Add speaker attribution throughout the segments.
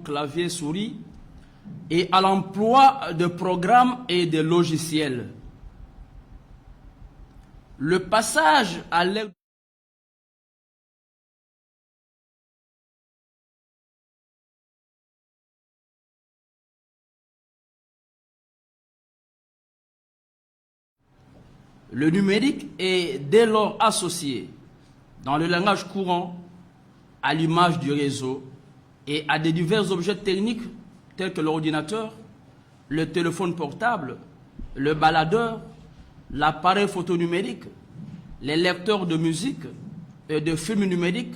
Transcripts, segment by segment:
Speaker 1: clavier souris et à l'emploi de programmes et de logiciels. Le passage à l'aide le numérique est dès lors associé dans le langage courant à l'image du réseau et à des divers objets techniques tels que l'ordinateur, le téléphone portable, le baladeur, l'appareil photo numérique, les lecteurs de musique et de films numériques,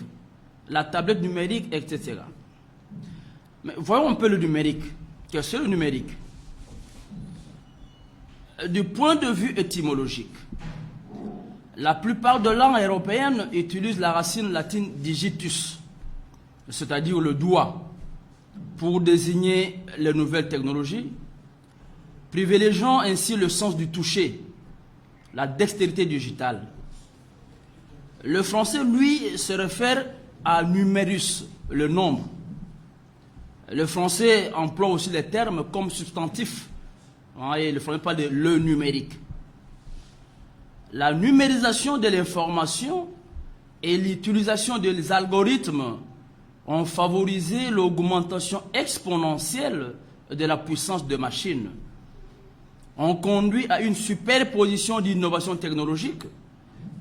Speaker 1: la tablette numérique, etc. Mais voyons un peu le numérique. Qu'est-ce que c'est le numérique? Du point de vue étymologique, la plupart des langues européennes utilisent la racine latine digitus, c'est-à-dire le doigt, pour désigner les nouvelles technologies, privilégiant ainsi le sens du toucher, la dextérité digitale. Le français, lui, se réfère à numerus, le nombre. Le français emploie aussi les termes comme substantif. Et le français parle de le numérique. La numérisation de l'information et l'utilisation des algorithmes ont favorisé l'augmentation exponentielle de la puissance de machines, ont conduit à une superposition d'innovations technologiques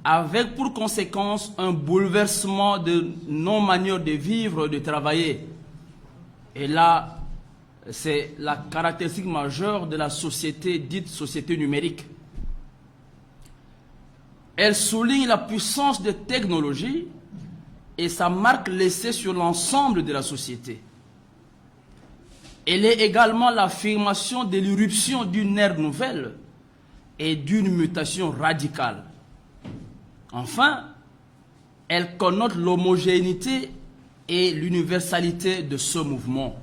Speaker 1: avec pour conséquence un bouleversement de non-manière de vivre, de travailler. Et là, c'est la caractéristique majeure de la société dite société numérique. Elle souligne la puissance des technologies et sa marque laissée sur l'ensemble de la société. Elle est également l'affirmation de l'irruption d'une ère nouvelle et d'une mutation radicale. Enfin, elle connote l'homogénéité et l'universalité de ce mouvement.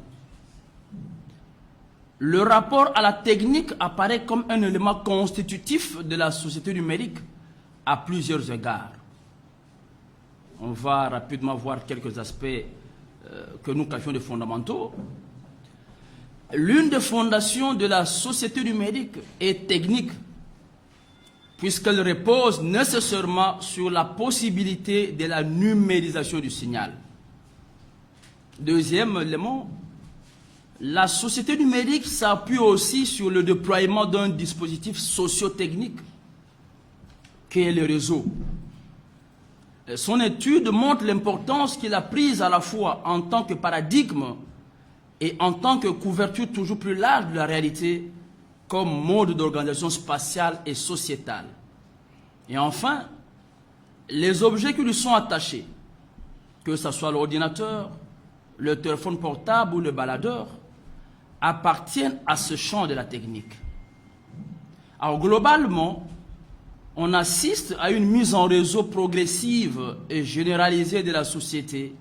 Speaker 1: Le rapport à la technique apparaît comme un élément constitutif de la société numérique à plusieurs égards. On va rapidement voir quelques aspects que nous qualifions de fondamentaux. L'une des fondations de la société numérique est technique, puisqu'elle repose nécessairement sur la possibilité de la numérisation du signal. Deuxième élément, la société numérique s'appuie aussi sur le déploiement d'un dispositif socio-technique qui est le réseau. Son étude montre l'importance qu'il a prise à la fois en tant que paradigme et en tant que couverture toujours plus large de la réalité comme mode d'organisation spatiale et sociétale. Et enfin, les objets qui lui sont attachés, que ce soit l'ordinateur, le téléphone portable ou le baladeur, appartiennent à ce champ de la technique. Alors globalement, on assiste à une mise en réseau progressive et généralisée de la société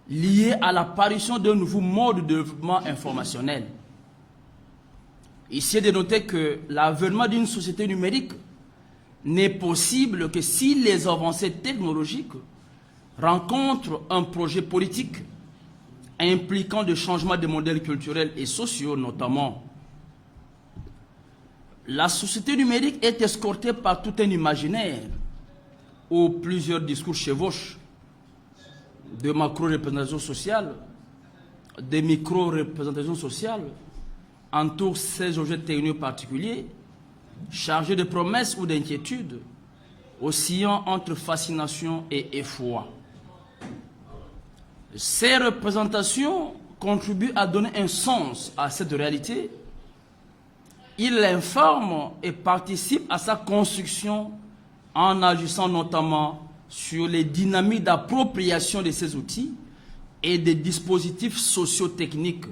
Speaker 1: liée à l'apparition d'un nouveau mode de développement informationnel. Ici est de noter que l'avènement d'une société numérique n'est possible que si les avancées technologiques rencontrent un projet politique impliquant des changements de modèles culturels et sociaux notamment. La société numérique est escortée par tout un imaginaire où plusieurs discours chevauchent, de macro-représentations sociales, de micro-représentations sociales, entourent ces objets techniques particuliers, chargés de promesses ou d'inquiétudes, oscillant entre fascination et effroi. Ces représentations contribuent à donner un sens à cette réalité. Ils l'informent et participent à sa construction en agissant notamment sur les dynamiques d'appropriation de ces outils et des dispositifs socio-techniques.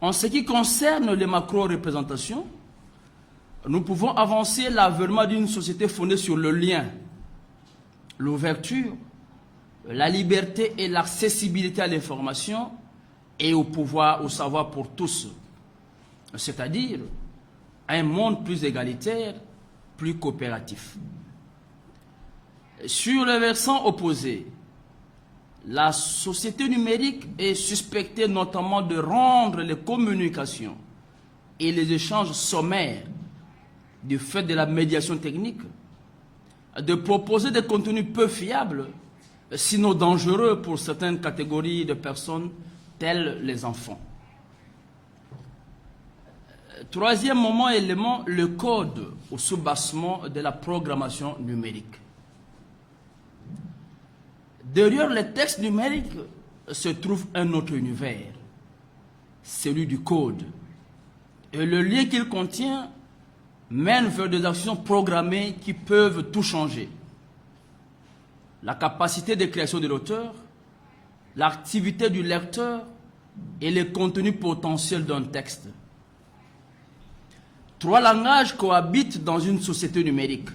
Speaker 1: En ce qui concerne les macro-représentations, nous pouvons avancer l'avènement d'une société fondée sur le lien, l'ouverture, la liberté et l'accessibilité à l'information et au pouvoir, au savoir pour tous, c'est-à-dire un monde plus égalitaire, plus coopératif. Sur le versant opposé, la société numérique est suspectée notamment de rendre les communications et les échanges sommaires du fait de la médiation technique, de proposer des contenus peu fiables, sinon dangereux pour certaines catégories de personnes, telles les enfants. Troisième élément, le code au soubassement de la programmation numérique. Derrière les textes numériques se trouve un autre univers, celui du code. Et le lien qu'il contient mène vers des actions programmées qui peuvent tout changer. La capacité de création de l'auteur, l'activité du lecteur et les contenus potentiels d'un texte. Trois langages cohabitent dans une société numérique.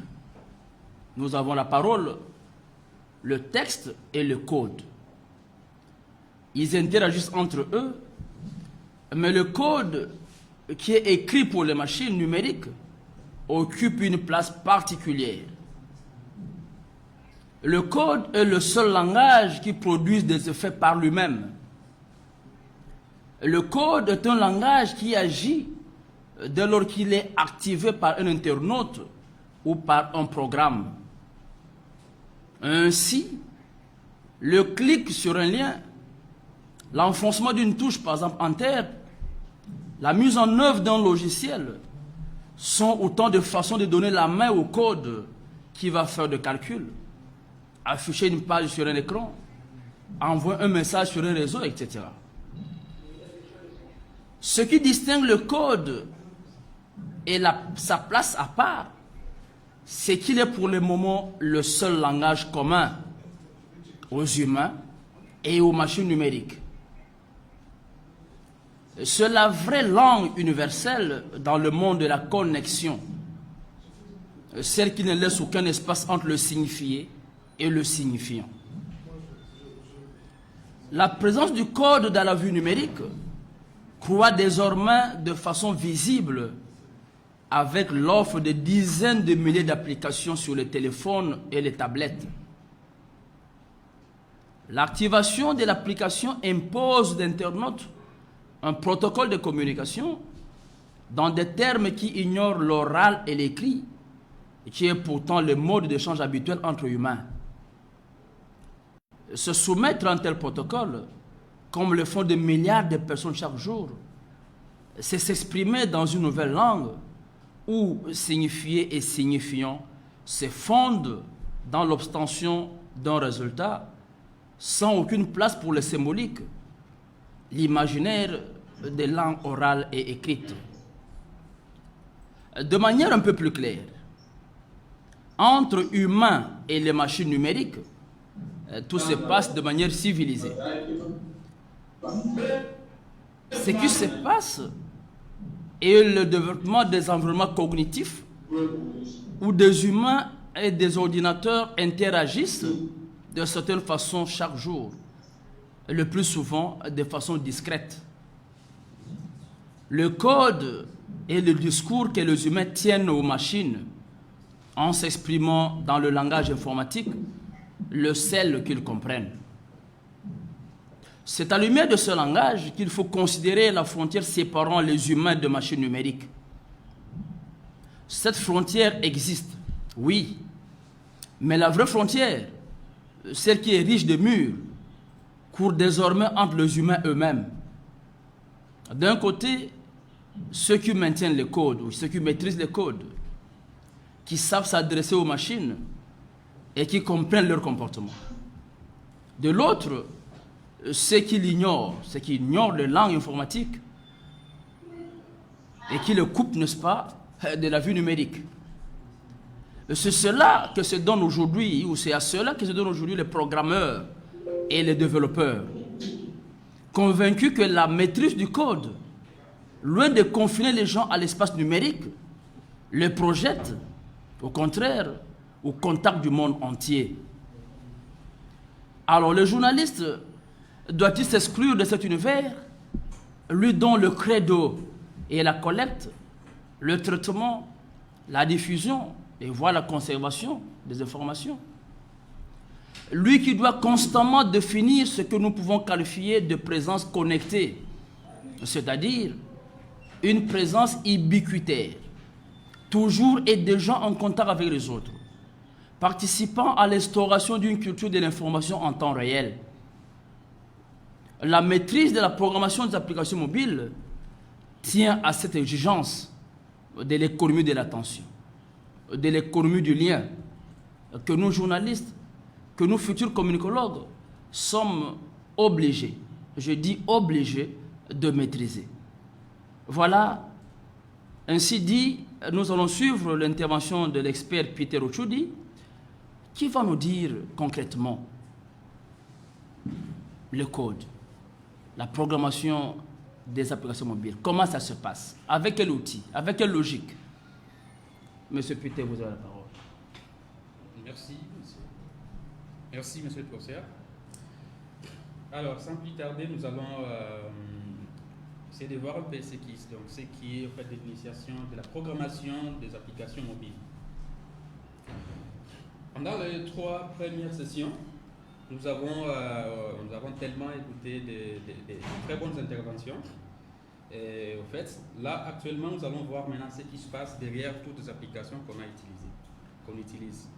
Speaker 1: Nous avons la parole, le texte et le code. Ils interagissent entre eux, mais le code qui est écrit pour les machines numériques occupe une place particulière. Le code est le seul langage qui produise des effets par lui-même. Le code est un langage qui agit dès lors qu'il est activé par un internaute ou par un programme. Ainsi, le clic sur un lien, l'enfoncement d'une touche, par exemple Enter, la mise en œuvre d'un logiciel sont autant de façons de donner la main au code qui va faire des calculs, afficher une page sur un écran, envoyer un message sur un réseau, etc. Ce qui distingue le code et sa place à part, c'est qu'il est pour le moment le seul langage commun aux humains et aux machines numériques. C'est la vraie langue universelle dans le monde de la connexion, celle qui ne laisse aucun espace entre le signifié et le signifiant. La présence du code dans la vie numérique croît désormais de façon visible avec l'offre de dizaines de milliers d'applications sur les téléphones et les tablettes. L'activation de l'application impose d'internautes un protocole de communication dans des termes qui ignorent l'oral et l'écrit, qui est pourtant le mode d'échange habituel entre humains. Se soumettre à un tel protocole, comme le font des milliards de personnes chaque jour, c'est s'exprimer dans une nouvelle langue où signifié et signifiant se fondent dans l'obtention d'un résultat sans aucune place pour le symbolique, l'imaginaire des langues orales et écrites. De manière un peu plus claire, entre humains et les machines numériques, tout se passe de manière civilisée. Ce qui se passe est le développement des environnements cognitifs où des humains et des ordinateurs interagissent de certaines façons chaque jour, le plus souvent de façon discrète. Le code est le discours que les humains tiennent aux machines en s'exprimant dans le langage informatique, le seul qu'ils comprennent. C'est à la lumière de ce langage qu'il faut considérer la frontière séparant les humains de machines numériques. Cette frontière existe, oui, mais la vraie frontière, celle qui est riche de murs, court désormais entre les humains eux-mêmes. D'un côté, ceux qui maintiennent les codes, ou ceux qui maîtrisent les codes, qui savent s'adresser aux machines et qui comprennent leur comportement. De l'autre, ceux qui l'ignorent, ceux qui ignorent les langues informatiques et qui le coupent, n'est-ce pas, de la vie numérique. C'est cela que se donne aujourd'hui, ou c'est à cela que se donnent aujourd'hui les programmeurs et les développeurs, convaincus que la maîtrise du code, loin de confiner les gens à l'espace numérique, les projette, au contraire, au contact du monde entier. Alors le journaliste doit-il s'exclure de cet univers, lui dont le credo est la collecte, le traitement, la diffusion et voire la conservation des informations? Lui qui doit constamment définir ce que nous pouvons qualifier de présence connectée, c'est-à-dire une présence ubiquitaire, toujours et déjà en contact avec les autres, participant à l'instauration d'une culture de l'information en temps réel. La maîtrise de la programmation des applications mobiles tient à cette exigence de l'économie de l'attention, de l'économie du lien, que nous journalistes, que nous futurs communicologues sommes obligés, je dis obligés, de maîtriser. Voilà, ainsi dit, nous allons suivre l'intervention de l'expert Peter Ochudi, qui va nous dire concrètement le code, la programmation des applications mobiles, comment ça se passe, avec quel outil, avec quelle logique. Monsieur Peter, vous avez la parole.
Speaker 2: Merci, monsieur. Merci, monsieur le professeur. Alors, sans plus tarder, nous allons essayer de voir un peu ce qui est en fait l'initiation de la programmation des applications mobiles. Pendant les 3 premières sessions, nous avons tellement écouté des très bonnes interventions. Et au fait, là, actuellement, nous allons voir maintenant ce qui se passe derrière toutes les applications qu'on utilise.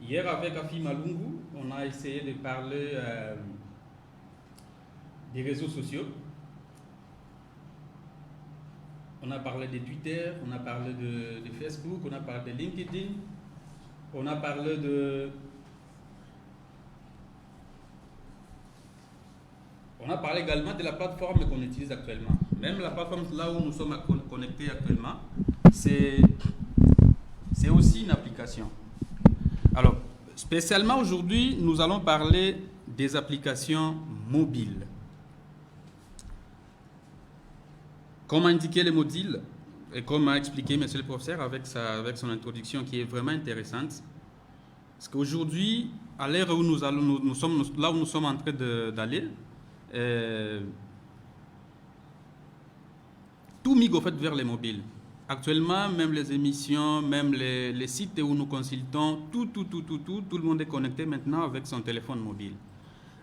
Speaker 2: Hier, avec Afi Malungu, on a essayé de parler des réseaux sociaux. On a parlé de Twitter, on a parlé de Facebook, on a parlé de LinkedIn, on a parlé de... On a parlé également de la plateforme qu'on utilise actuellement. Même la plateforme là où nous sommes connectés actuellement, c'est aussi une application. Alors, spécialement aujourd'hui, nous allons parler des applications mobiles. Comme a indiqué le mot deal, et comme a expliqué monsieur le professeur avec son introduction qui est vraiment intéressante, parce qu'aujourd'hui, à l'ère où nous sommes là où nous sommes en train d'aller, tout migre au fait vers les mobiles. Actuellement, même les émissions, même les sites où nous consultons, tout le monde est connecté maintenant avec son téléphone mobile.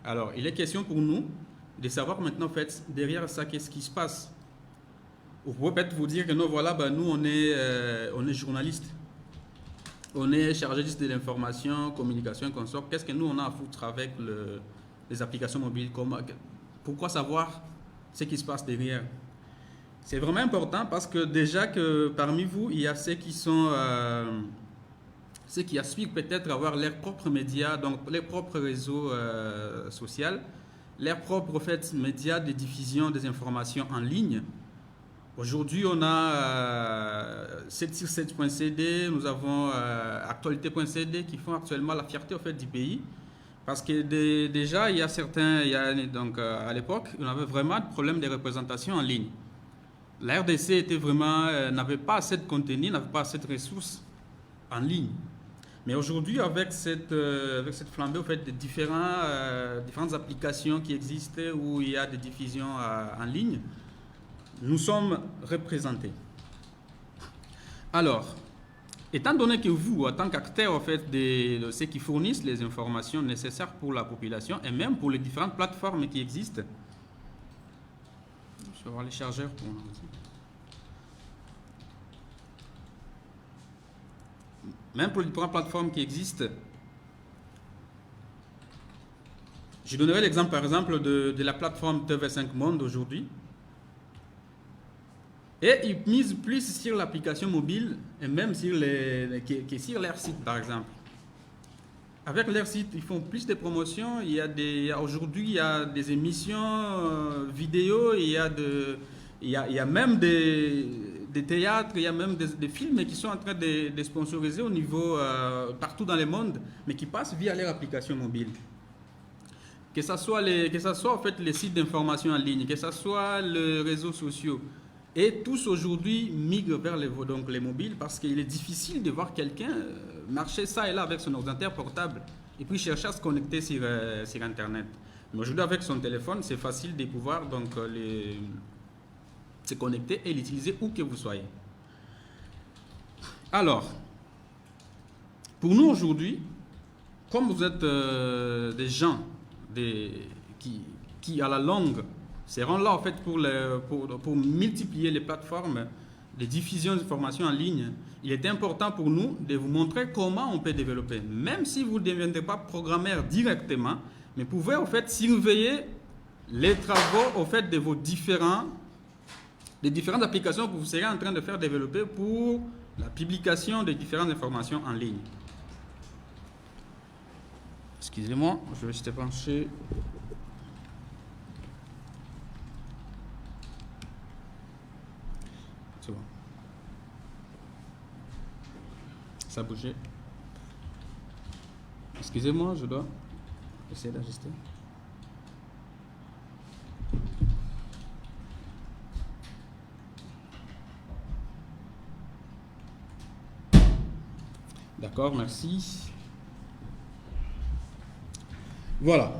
Speaker 2: Alors, il est question pour nous de savoir maintenant, en fait, derrière ça, qu'est-ce qui se passe. Vous pouvez peut-être vous dire que non, voilà, ben, nous, on est journaliste. On est chargé de l'information, communication et consorts. Qu'est-ce que nous, on a à foutre avec les applications mobiles? Pourquoi savoir ce qui se passe derrière? C'est vraiment important parce que déjà que parmi vous, il y a ceux qui aspirent peut-être à avoir leurs propres médias, donc leurs propres réseaux sociaux, leurs propres médias de diffusion des informations en ligne. Aujourd'hui, on a 7sur7.cd, nous avons actualité.cd qui font actuellement la fierté au fait du pays. Parce que déjà, il y a certains, donc à l'époque, on avait vraiment de problèmes de représentation en ligne. La RDC n'avait pas assez de contenu, n'avait pas assez de ressources en ligne. Mais aujourd'hui, avec cette flambée au fait, de différentes applications qui existent où il y a des diffusions en ligne, nous sommes représentés. Alors, étant donné que vous, en tant qu'acteur en fait, de ceux qui fournissent les informations nécessaires pour la population et même pour les différentes plateformes qui existent, je vais voir les chargeurs pour nous. Même pour les différentes plateformes qui existent, je donnerai l'exemple par exemple de la plateforme TV5 Monde aujourd'hui. Et ils misent plus sur l'application mobile et même sur sur leur site par exemple. Avec leur site, ils font plus de promotions. Aujourd'hui, il y a des émissions vidéo, il y a même des théâtres, il y a même des films qui sont en train de sponsoriser au niveau partout dans le monde, mais qui passent via leur application mobile. Que ce soit en fait les sites d'information en ligne, que ce soit les réseaux sociaux. Et tous aujourd'hui migrent vers les mobiles parce qu'il est difficile de voir quelqu'un marcher ça et là avec son ordinateur portable et puis chercher à se connecter sur Internet. Mais aujourd'hui avec son téléphone, c'est facile de pouvoir se connecter et l'utiliser où que vous soyez. Alors, pour nous aujourd'hui, comme vous êtes des gens qui, à la longue, seront là en fait pour multiplier les plateformes de diffusion d'informations en ligne, il est important pour nous de vous montrer comment on peut développer. Même si vous ne deviendrez pas programmeur directement, mais vous pouvez en fait surveiller les travaux au fait de vos différentes applications que vous serez en train de faire développer pour la publication de différentes informations en ligne. Excusez-moi, je vais juste pencher. C'est bon. Ça a bougé. Excusez-moi, je dois essayer d'ajuster. D'accord, merci. Voilà.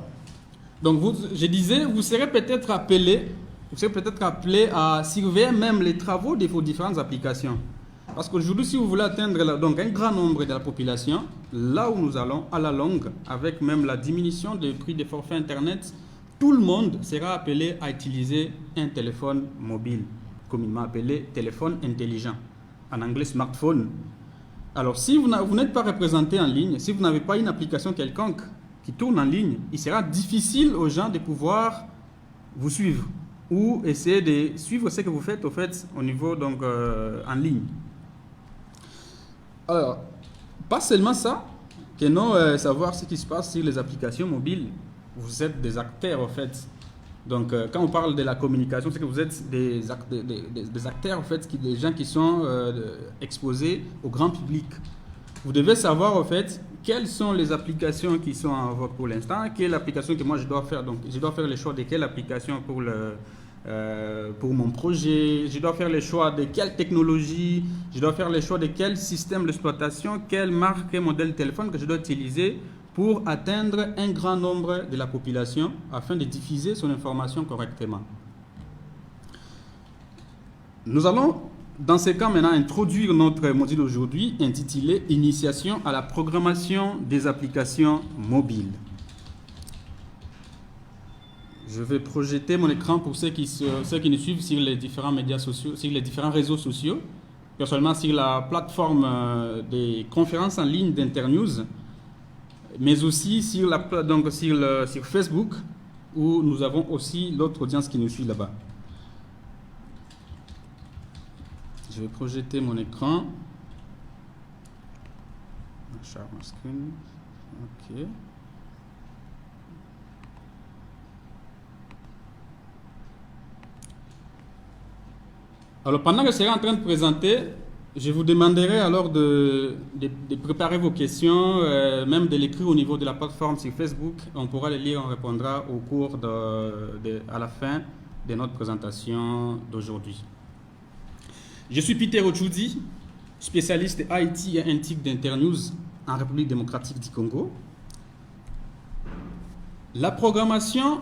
Speaker 2: Donc, je disais, vous serez peut-être appelé à surveiller même les travaux de vos différentes applications. Parce qu'aujourd'hui, si vous voulez atteindre donc un grand nombre de la population, là où nous allons, à la longue, avec même la diminution des prix des forfaits Internet, tout le monde sera appelé à utiliser un téléphone mobile, communément appelé téléphone intelligent, en anglais smartphone. Alors, si vous n'êtes pas représenté en ligne, si vous n'avez pas une application quelconque qui tourne en ligne, il sera difficile aux gens de pouvoir vous suivre ou essayer de suivre ce que vous faites au niveau donc, en ligne. Alors, pas seulement ça, que non savoir ce qui se passe sur les applications mobiles. Vous êtes des acteurs en fait. Donc, quand on parle de la communication, c'est que vous êtes des acteurs en fait, des gens qui sont exposés au grand public. Vous devez savoir en fait quelles sont les applications qui sont en vogue pour l'instant, quelle application que moi je dois faire. Donc, je dois faire le choix de quelle application pour mon projet, je dois faire le choix de quelle technologie, je dois faire le choix de quel système d'exploitation, quelle marque, quel modèle de téléphone que je dois utiliser pour atteindre un grand nombre de la population afin de diffuser son information correctement. Nous allons, dans ce cas maintenant, introduire notre module aujourd'hui intitulé « Initiation à la programmation des applications mobiles ». Je vais projeter mon écran pour ceux qui nous suivent sur les différents médias sociaux, sur les différents réseaux sociaux, personnellement sur la plateforme des conférences en ligne d'Internews, mais aussi sur Facebook, où nous avons aussi l'autre audience qui nous suit là-bas. Je vais projeter mon écran. Share my screen. OK. Alors, pendant que je serai en train de présenter, je vous demanderai alors de préparer vos questions, même de l'écrire au niveau de la plateforme sur Facebook. On pourra les lire, on répondra au cours à la fin de notre présentation d'aujourd'hui. Je suis Peter Ochoudi, spécialiste IT et NTIC d'Internews en République démocratique du Congo. La programmation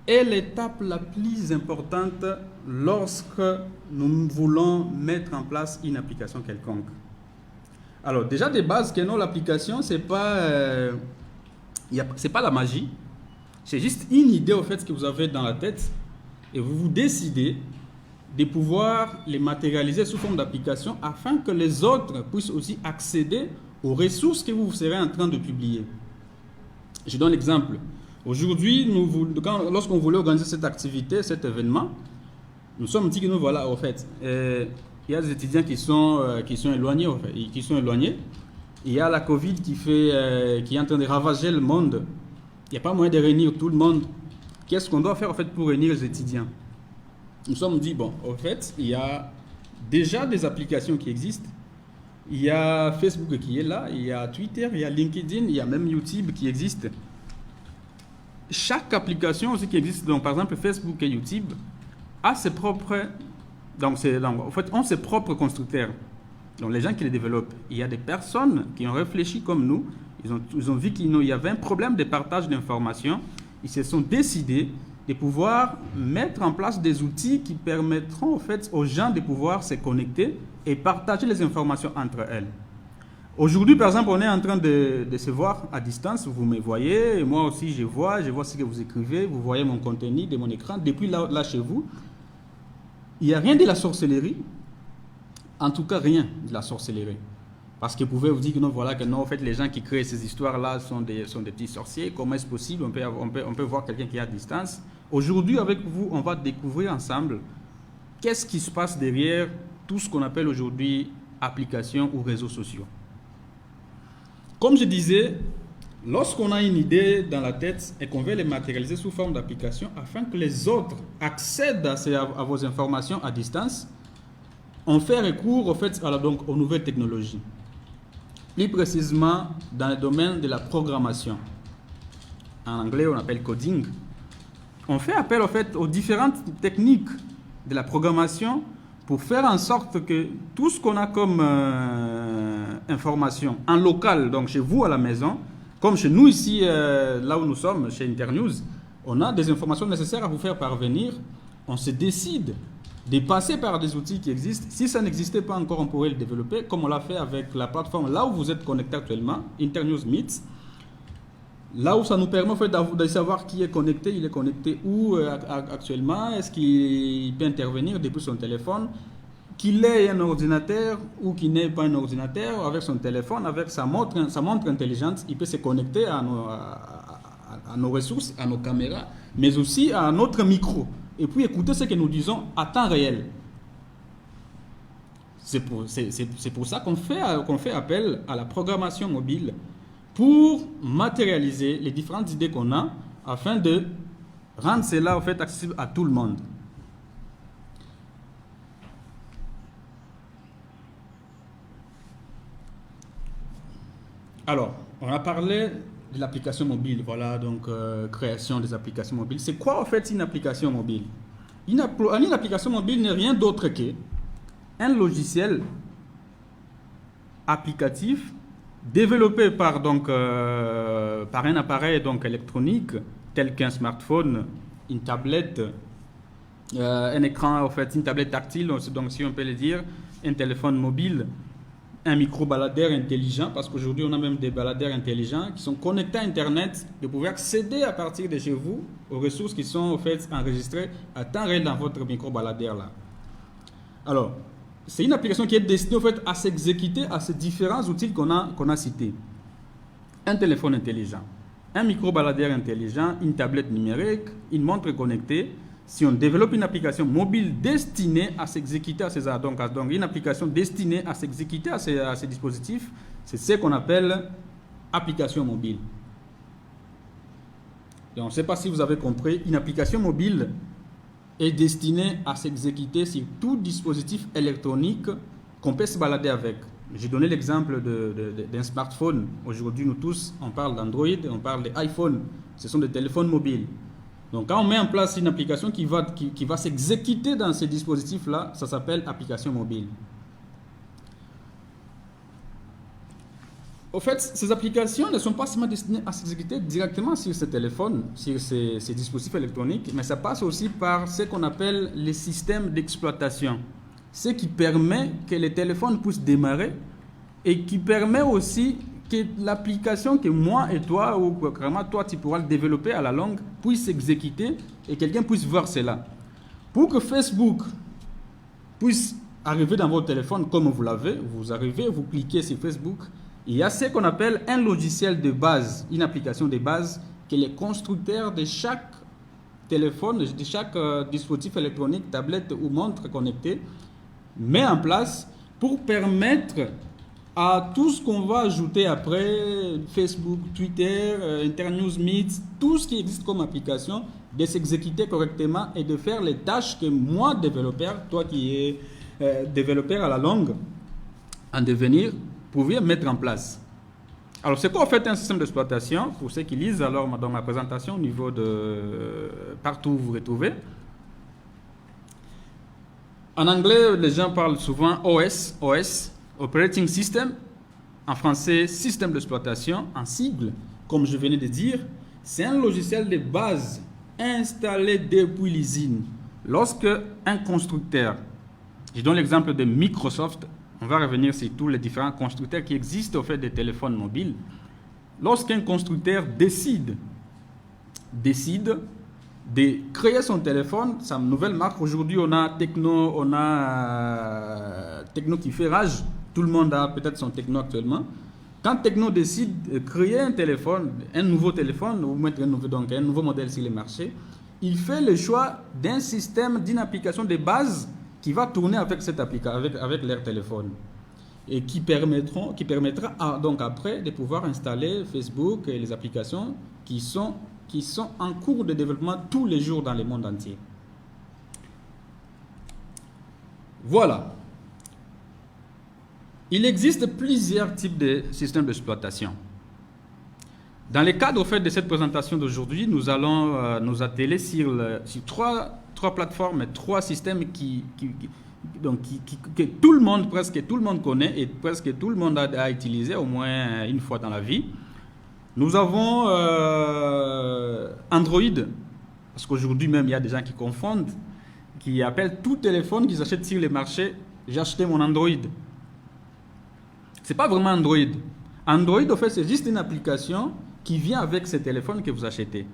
Speaker 2: est l'étape la plus importante lorsque nous voulons mettre en place une application quelconque. Alors déjà de base, que non, l'application, c'est pas la magie. C'est juste une idée au fait que vous avez dans la tête et vous décidez de pouvoir les matérialiser sous forme d'application afin que les autres puissent aussi accéder aux ressources que vous serez en train de publier. Je donne l'exemple. Aujourd'hui, lorsqu'on voulait organiser cette activité, cet événement, nous sommes dit que nous voilà, au fait, il y a des étudiants qui sont éloignés, en fait, qui sont éloignés. Il y a la Covid qui est en train de ravager le monde. Il n'y a pas moyen de réunir tout le monde. Qu'est-ce qu'on doit faire en fait pour réunir les étudiants? Nous sommes dit, bon, en fait, il y a déjà des applications qui existent. Il y a Facebook qui est là, il y a Twitter, il y a LinkedIn, il y a même YouTube qui existe. Chaque application aussi qui existe, donc par exemple Facebook et YouTube, a ses propres, ont ses propres constructeurs. Donc les gens qui les développent, il y a des personnes qui ont réfléchi comme nous, ils ont vu qu'il y avait un problème de partage d'informations, ils se sont décidés de pouvoir mettre en place des outils qui permettront en fait aux gens de pouvoir se connecter et partager les informations entre elles. Aujourd'hui, par exemple, on est en train de se voir à distance. Vous me voyez, et moi aussi je vois ce que vous écrivez, vous voyez mon contenu de mon écran. Depuis là chez vous, il n'y a rien de la sorcellerie. En tout cas, rien de la sorcellerie. Parce que vous pouvez vous dire que non, voilà, que non, en fait, les gens qui créent ces histoires-là sont des petits sorciers. Comment est-ce possible? On peut voir quelqu'un qui est à distance. Aujourd'hui, avec vous, on va découvrir ensemble qu'est-ce qui se passe derrière tout ce qu'on appelle aujourd'hui applications ou réseaux sociaux. Comme je disais, lorsqu'on a une idée dans la tête et qu'on veut les matérialiser sous forme d'application afin que les autres accèdent à vos informations à distance, on fait recours donc, aux nouvelles technologies. Plus précisément dans le domaine de la programmation. En anglais, on appelle coding. On fait appel aux différentes techniques de la programmation pour faire en sorte que tout ce qu'on a comme information en local, donc chez vous à la maison, comme chez nous ici, là où nous sommes, chez Internews, on a des informations nécessaires à vous faire parvenir. On se décide de passer par des outils qui existent. Si ça n'existait pas encore, on pourrait le développer, comme on l'a fait avec la plateforme là où vous êtes connecté actuellement, Internews Meet. Là où ça nous permet de savoir qui est connecté, il est connecté où actuellement, est-ce qu'il peut intervenir depuis son téléphone, qu'il ait un ordinateur ou qu'il n'ait pas un ordinateur, avec son téléphone, avec sa montre intelligente, il peut se connecter à nos ressources, à nos caméras, mais aussi à notre micro. Et puis écouter ce que nous disons à temps réel. C'est pour ça qu'on fait appel à la programmation mobile pour matérialiser les différentes idées qu'on a afin de rendre cela accessible à tout le monde. Alors, on a parlé de l'application mobile, voilà, donc création des applications mobiles. C'est quoi en fait une application mobile? Une application mobile n'est rien d'autre qu'un logiciel applicatif développé par un appareil électronique tel qu'un smartphone, une tablette, un écran, une tablette tactile, donc si on peut le dire, un téléphone mobile, un micro-baladeur intelligent, parce qu'aujourd'hui on a même des baladeurs intelligents qui sont connectés à Internet, de pouvoir accéder à partir de chez vous aux ressources qui sont enregistrées à temps réel dans votre micro-baladeur là. Alors, c'est une application qui est destinée à s'exécuter à ces différents outils qu'on a cités. Un téléphone intelligent, un micro-baladeur intelligent, une tablette numérique, une montre connectée. Si on développe une application mobile destinée à s'exécuter à ces donc une application destinée à s'exécuter à ces dispositifs, c'est ce qu'on appelle application mobile. Et on ne sait pas si vous avez compris, une application mobile est destinée à s'exécuter sur tout dispositif électronique qu'on peut se balader avec. J'ai donné l'exemple d'un smartphone. Aujourd'hui, nous tous, on parle d'Android, on parle d'iPhone. Ce sont des téléphones mobiles. Donc, quand on met en place une application qui va s'exécuter dans ces dispositifs-là, ça s'appelle application mobile. Au fait, ces applications ne sont pas seulement destinées à s'exécuter directement sur ces téléphones, sur ces dispositifs électroniques, mais ça passe aussi par ce qu'on appelle les systèmes d'exploitation. Ce qui permet que les téléphones puissent démarrer et qui permet aussi que l'application que moi et toi, ou vraiment toi tu pourras le développer à la longue, puisse s'exécuter et quelqu'un puisse voir cela. Pour que Facebook puisse arriver dans votre téléphone comme vous l'avez, vous arrivez, vous cliquez sur Facebook, il y a ce qu'on appelle un logiciel de base, une application de base que les constructeurs de chaque téléphone, de chaque dispositif électronique, tablette ou montre connectée, met en place pour permettre à tout ce qu'on va ajouter après, Facebook, Twitter, Internews Meet, tout ce qui existe comme application, de s'exécuter correctement et de faire les tâches que moi, développeur, toi qui es développeur à la longue, en devenir, pouviez mettre en place. Alors, c'est quoi en fait un système d'exploitation? Pour ceux qui lisent alors dans ma présentation au niveau de partout où vous retrouvez. En anglais, les gens parlent souvent OS, Operating System, en français, système d'exploitation, en sigle, comme je venais de dire, c'est un logiciel de base installé depuis l'usine. Lorsque un constructeur, je donne l'exemple de Microsoft, on va revenir sur tous les différents constructeurs qui existent au fait des téléphones mobiles. Lorsqu'un constructeur décide de créer son téléphone, sa nouvelle marque, aujourd'hui on a Tecno, Tecno qui fait rage, tout le monde a peut-être son Tecno actuellement. Quand Tecno décide de créer un téléphone, un nouveau téléphone, ou mettre un nouveau modèle sur le marché, il fait le choix d'un système, d'une application de base qui va tourner avec cette application, avec leur téléphone, et qui permettra donc après de pouvoir installer Facebook et les applications qui sont en cours de développement tous les jours dans le monde entier. Voilà. Il existe plusieurs types de systèmes d'exploitation. Dans le cadre au fait, de cette présentation d'aujourd'hui, nous allons nous atteler sur trois plateformes et trois systèmes que tout le monde, presque tout le monde connaît et presque tout le monde a utilisé au moins une fois dans la vie. Nous avons Android, parce qu'aujourd'hui même il y a des gens qui confondent, qui appellent tout téléphone qu'ils achètent sur les marchés, j'ai acheté mon Android. C'est pas vraiment Android. Android, en fait, c'est juste une application qui vient avec ce téléphone que vous achetez.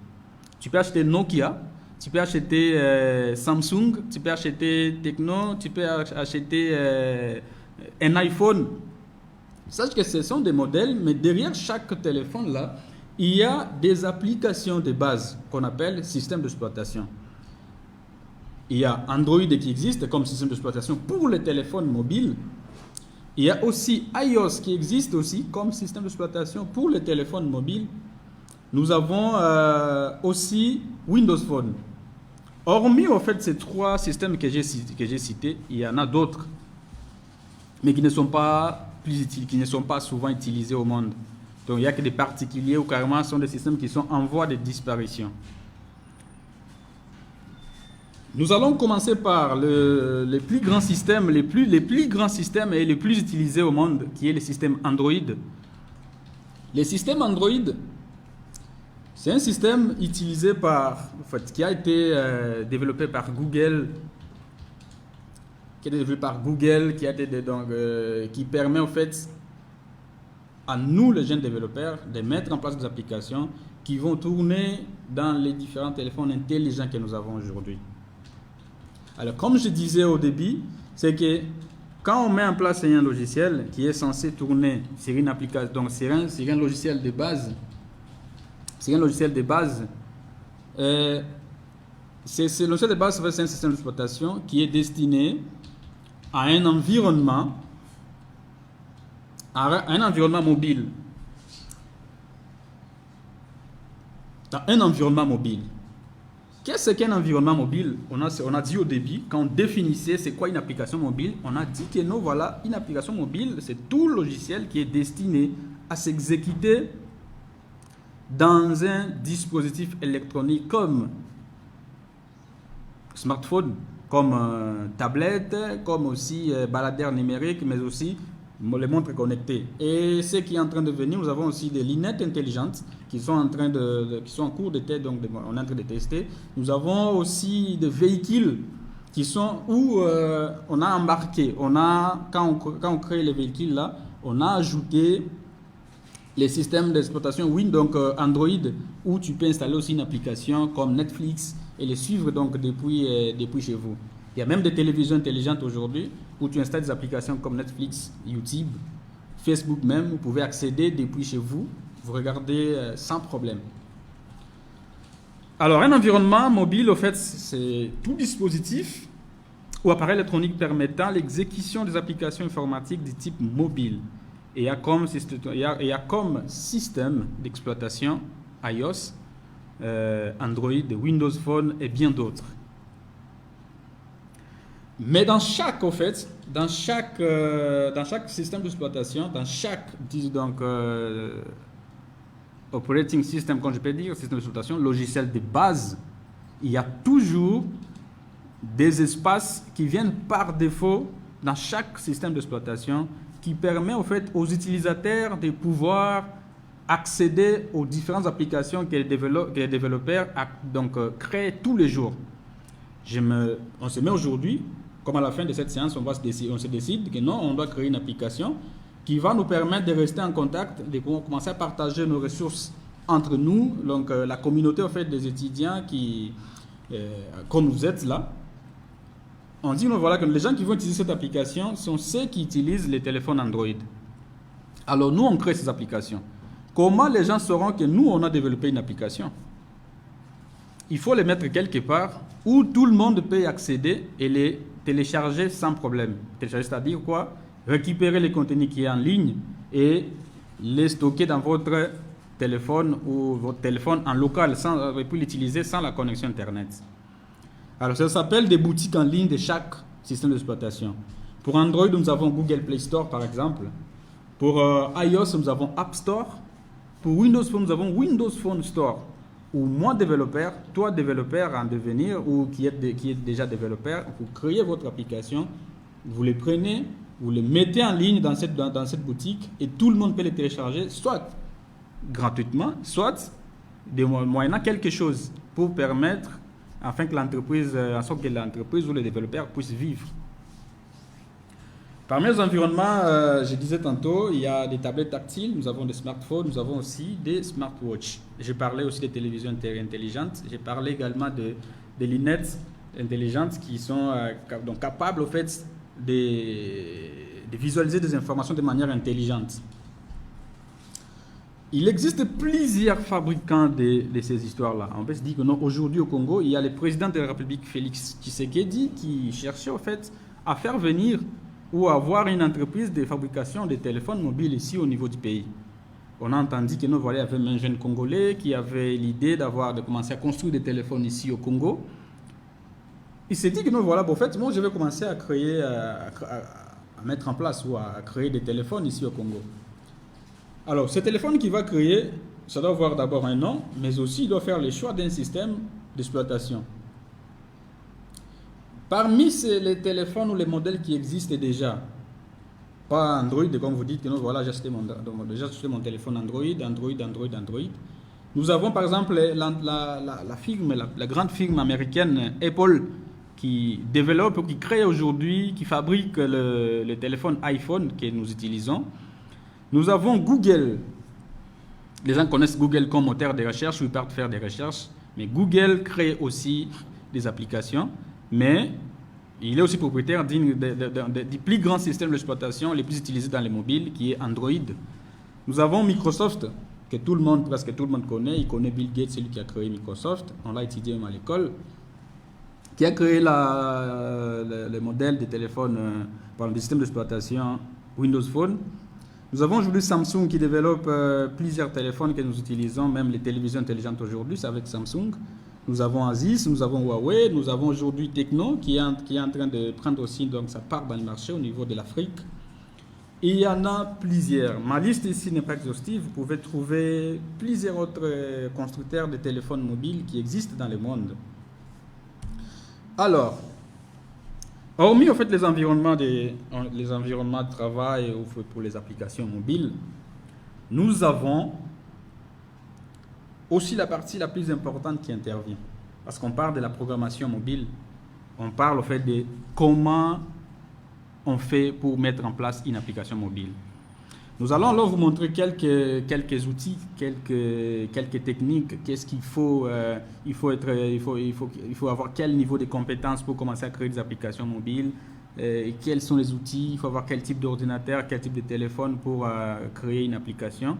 Speaker 2: Tu peux acheter Nokia, tu peux acheter Samsung, tu peux acheter Tecno, tu peux acheter un iPhone. Sache que ce sont des modèles, mais derrière chaque téléphone là, il y a des applications de base qu'on appelle système d'exploitation. Il y a Android qui existe comme système d'exploitation pour les téléphones mobiles. Il y a aussi iOS qui existe aussi comme système d'exploitation pour les téléphones mobiles. Nous avons aussi Windows Phone. Hormis en fait ces trois systèmes que j'ai cités, il y en a d'autres, mais qui ne sont pas souvent utilisés au monde. Donc il n'y a que des particuliers ou carrément ce sont des systèmes qui sont en voie de disparition. Nous allons commencer par les plus grands systèmes, les plus grands systèmes et les plus utilisés au monde, qui est le système Android. Le système Android, c'est un système utilisé qui a été développé par Google, qui permet en fait à nous, les jeunes développeurs, de mettre en place des applications qui vont tourner dans les différents téléphones intelligents que nous avons aujourd'hui. Alors, comme je disais au début, c'est que quand on met en place un logiciel qui est censé tourner sur une application, donc sur un logiciel de base, c'est un logiciel de base, c'est un système d'exploitation qui est destiné à un environnement mobile. Dans un environnement mobile. Qu'est-ce qu'un environnement mobile? On a dit au début, quand on définissait c'est quoi une application mobile, on a dit que non, voilà, une application mobile, c'est tout logiciel qui est destiné à s'exécuter dans un dispositif électronique comme smartphone, comme tablette, comme aussi baladeur numérique, mais aussi les montres connectées. Et ce qui est en train de venir, nous avons aussi des lunettes intelligentes qui sont en cours de test, donc on est en train de tester. Nous avons aussi des véhicules qui sont où on a embarqué, quand on crée les véhicules là, on a ajouté les systèmes d'exploitation Windows, donc Android, où tu peux installer aussi une application comme Netflix et les suivre donc depuis chez vous. Il y a même des télévisions intelligentes aujourd'hui où tu installes des applications comme Netflix, YouTube, Facebook même. Vous pouvez accéder depuis chez vous. Vous regardez sans problème. Alors, un environnement mobile, au fait, c'est tout dispositif ou appareil électronique permettant l'exécution des applications informatiques du type mobile. Et il y a comme système d'exploitation iOS, Android, Windows Phone et bien d'autres. Mais dans chaque système d'exploitation, dans chaque operating system, comme je peux dire, système d'exploitation, logiciel de base, il y a toujours des espaces qui viennent par défaut dans chaque système d'exploitation qui permet en fait aux utilisateurs de pouvoir accéder aux différentes applications que les développeurs créent tous les jours. On se met aujourd'hui comme à la fin de cette séance, on se décide que non, on doit créer une application qui va nous permettre de rester en contact, de commencer à partager nos ressources entre nous, donc la communauté en fait, des étudiants qui, comme vous êtes là. On dit voilà, que les gens qui vont utiliser cette application sont ceux qui utilisent les téléphones Android. Alors nous, on crée ces applications. Comment les gens sauront que nous, on a développé une application? Il faut les mettre quelque part où tout le monde peut y accéder et les télécharger sans problème. Télécharger, c'est-à-dire quoi? Récupérer les contenus qui est en ligne et les stocker dans votre téléphone ou votre téléphone en local et puis l'utiliser sans la connexion Internet. Alors ça s'appelle des boutiques en ligne de chaque système d'exploitation. Pour Android, nous avons Google Play Store par exemple. Pour iOS, nous avons App Store. Pour Windows Phone, nous avons Windows Phone Store. Ou moi, développeur, toi, développeur en devenir ou qui est déjà développeur, vous créez votre application, vous les prenez, vous les mettez en ligne dans cette boutique et tout le monde peut les télécharger, soit gratuitement, soit moyennant quelque chose pour permettre afin que l'entreprise, en sorte que l'entreprise ou les développeurs puissent vivre. Parmi les environnements, je disais tantôt, il y a des tablettes tactiles, nous avons des smartphones, nous avons aussi des smartwatches. J'ai parlé aussi des télévisions intelligentes, j'ai parlé également des lunettes intelligentes qui sont donc capables au fait de visualiser des informations de manière intelligente. Il existe plusieurs fabricants de ces histoires-là. On peut se dire que non, aujourd'hui au Congo, il y a le président de la République, Félix Tshisekedi, qui cherchait au fait à faire venir ou avoir une entreprise de fabrication de téléphones mobiles ici au niveau du pays. On a entendu que nous, voilà, il y avait un jeune Congolais qui avait l'idée de commencer à construire des téléphones ici au Congo. Il s'est dit que nous, voilà, en fait, moi, je vais commencer à créer, à mettre en place ou à créer des téléphones ici au Congo. Alors, ce téléphone qu'il va créer, ça doit avoir d'abord un nom, mais aussi il doit faire le choix d'un système d'exploitation. Parmi les téléphones ou les modèles qui existent déjà, pas Android, comme vous dites que non, voilà, j'ai acheté mon téléphone Android. Nous avons par exemple la grande firme américaine Apple qui développe ou qui crée aujourd'hui, qui fabrique le téléphone iPhone que nous utilisons. Nous avons Google. Les gens connaissent Google comme moteur de recherche où ils partent faire des recherches. Mais Google crée aussi des applications. Mais il est aussi propriétaire du plus grand système d'exploitation, les plus utilisés dans les mobiles, qui est Android. Nous avons Microsoft, que presque tout le monde connaît. Il connaît Bill Gates, celui qui a créé Microsoft. On l'a étudié même à l'école. Qui a créé le modèle des téléphones, des systèmes d'exploitation Windows Phone. Nous avons aujourd'hui Samsung qui développe plusieurs téléphones que nous utilisons, même les télévisions intelligentes aujourd'hui, c'est avec Samsung. Nous avons Asus, nous avons Huawei, nous avons aujourd'hui Tecno qui est en train de prendre aussi donc, sa part dans le marché au niveau de l'Afrique. Et il y en a plusieurs. Ma liste ici n'est pas exhaustive. Vous pouvez trouver plusieurs autres constructeurs de téléphones mobiles qui existent dans le monde. Alors, hormis en fait, les environnements de travail pour les applications mobiles, nous avons aussi la partie la plus importante qui intervient. Parce qu'on parle de la programmation mobile, on parle en fait de comment on fait pour mettre en place une application mobile. Nous allons alors vous montrer quelques outils, quelques techniques, qu'est-ce qu'il faut, il faut avoir quel niveau de compétences pour commencer à créer des applications mobiles, quels sont les outils, il faut avoir quel type d'ordinateur, quel type de téléphone pour créer une application.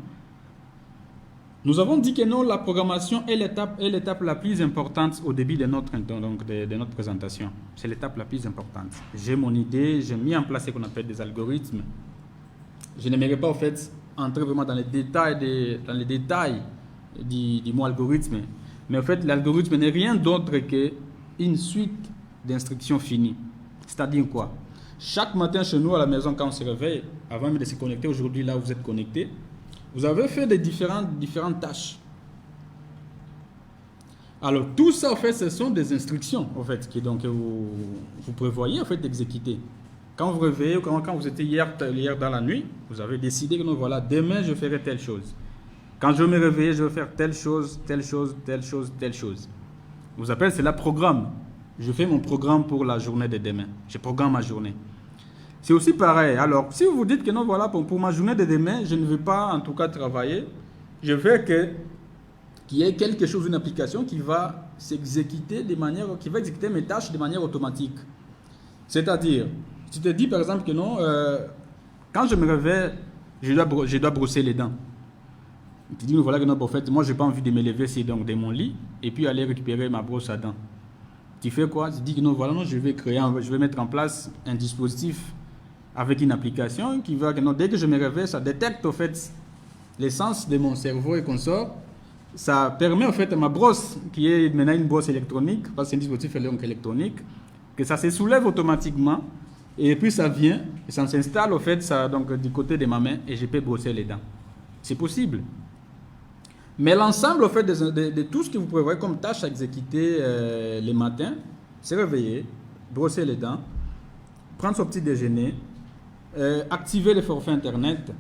Speaker 2: Nous avons dit que non, la programmation est l'étape la plus importante au début de notre présentation. C'est l'étape la plus importante. J'ai mon idée, j'ai mis en place ce qu'on appelle des algorithmes. Je n'aimerais pas en fait entrer vraiment dans les détails du mot algorithme. Mais en fait, l'algorithme n'est rien d'autre qu'une suite d'instructions finies. C'est-à-dire quoi? Chaque matin chez nous à la maison, quand on se réveille, avant même de se connecter, aujourd'hui là où vous êtes connecté, vous avez fait des différentes tâches. Alors tout ça en fait, ce sont des instructions en fait que donc vous prévoyez en fait d'exécuter. Quand vous réveillez, quand vous étiez hier dans la nuit, vous avez décidé que non, voilà, demain je ferai telle chose. Quand je me réveille, je vais faire telle chose, telle chose, telle chose, telle chose. Vous appelez cela programme. je fais mon programme pour la journée de demain. Je programme ma journée. C'est aussi pareil. Alors, si vous vous dites que non, voilà, pour ma journée de demain, je ne vais pas en tout cas travailler, je veux qu'il y ait quelque chose, une application qui va s'exécuter qui va exécuter mes tâches de manière automatique. C'est-à-dire, tu te dis par exemple que non, quand je me réveille, je dois brosser les dents. Tu dis, voilà que non, en fait, moi, je n'ai pas envie de me lever de mon lit et puis aller récupérer ma brosse à dents. Tu fais quoi? Tu dis que non, voilà, non, je vais mettre en place un dispositif avec une application qui va, non, dès que je me réveille, ça détecte en fait l'essence de mon cerveau et consort. Ça permet en fait à ma brosse, qui est maintenant une brosse électronique, parce que c'est un dispositif électronique, que ça se soulève automatiquement et puis ça vient et ça s'installe en fait ça, donc, du côté de ma main et je peux brosser les dents. C'est possible. Mais l'ensemble en fait, de tout ce que vous prévoyez comme tâche à exécuter les matins, se réveiller, brosser les dents, prendre son petit déjeuner, activer les forfaits Internet,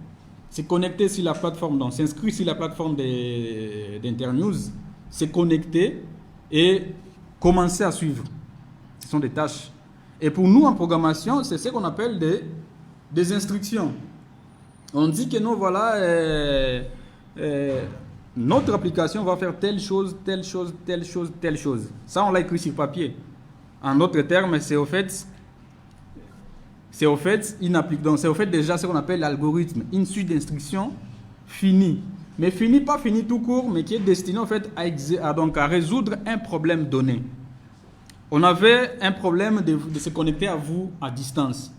Speaker 2: se connecter sur la plateforme, donc s'inscrire sur la plateforme d'Internews, se connecter et commencer à suivre. Ce sont des tâches. Et pour nous en programmation, c'est ce qu'on appelle des instructions. On dit que non, voilà, notre application va faire telle chose, telle chose, telle chose, telle chose. Ça, on l'a écrit sur papier. En d'autres termes, c'est au fait déjà ce qu'on appelle l'algorithme, une suite d'instructions finie. Mais pas finie tout court, mais qui est destinée en fait à résoudre un problème donné. On avait un problème de se connecter à vous à distance.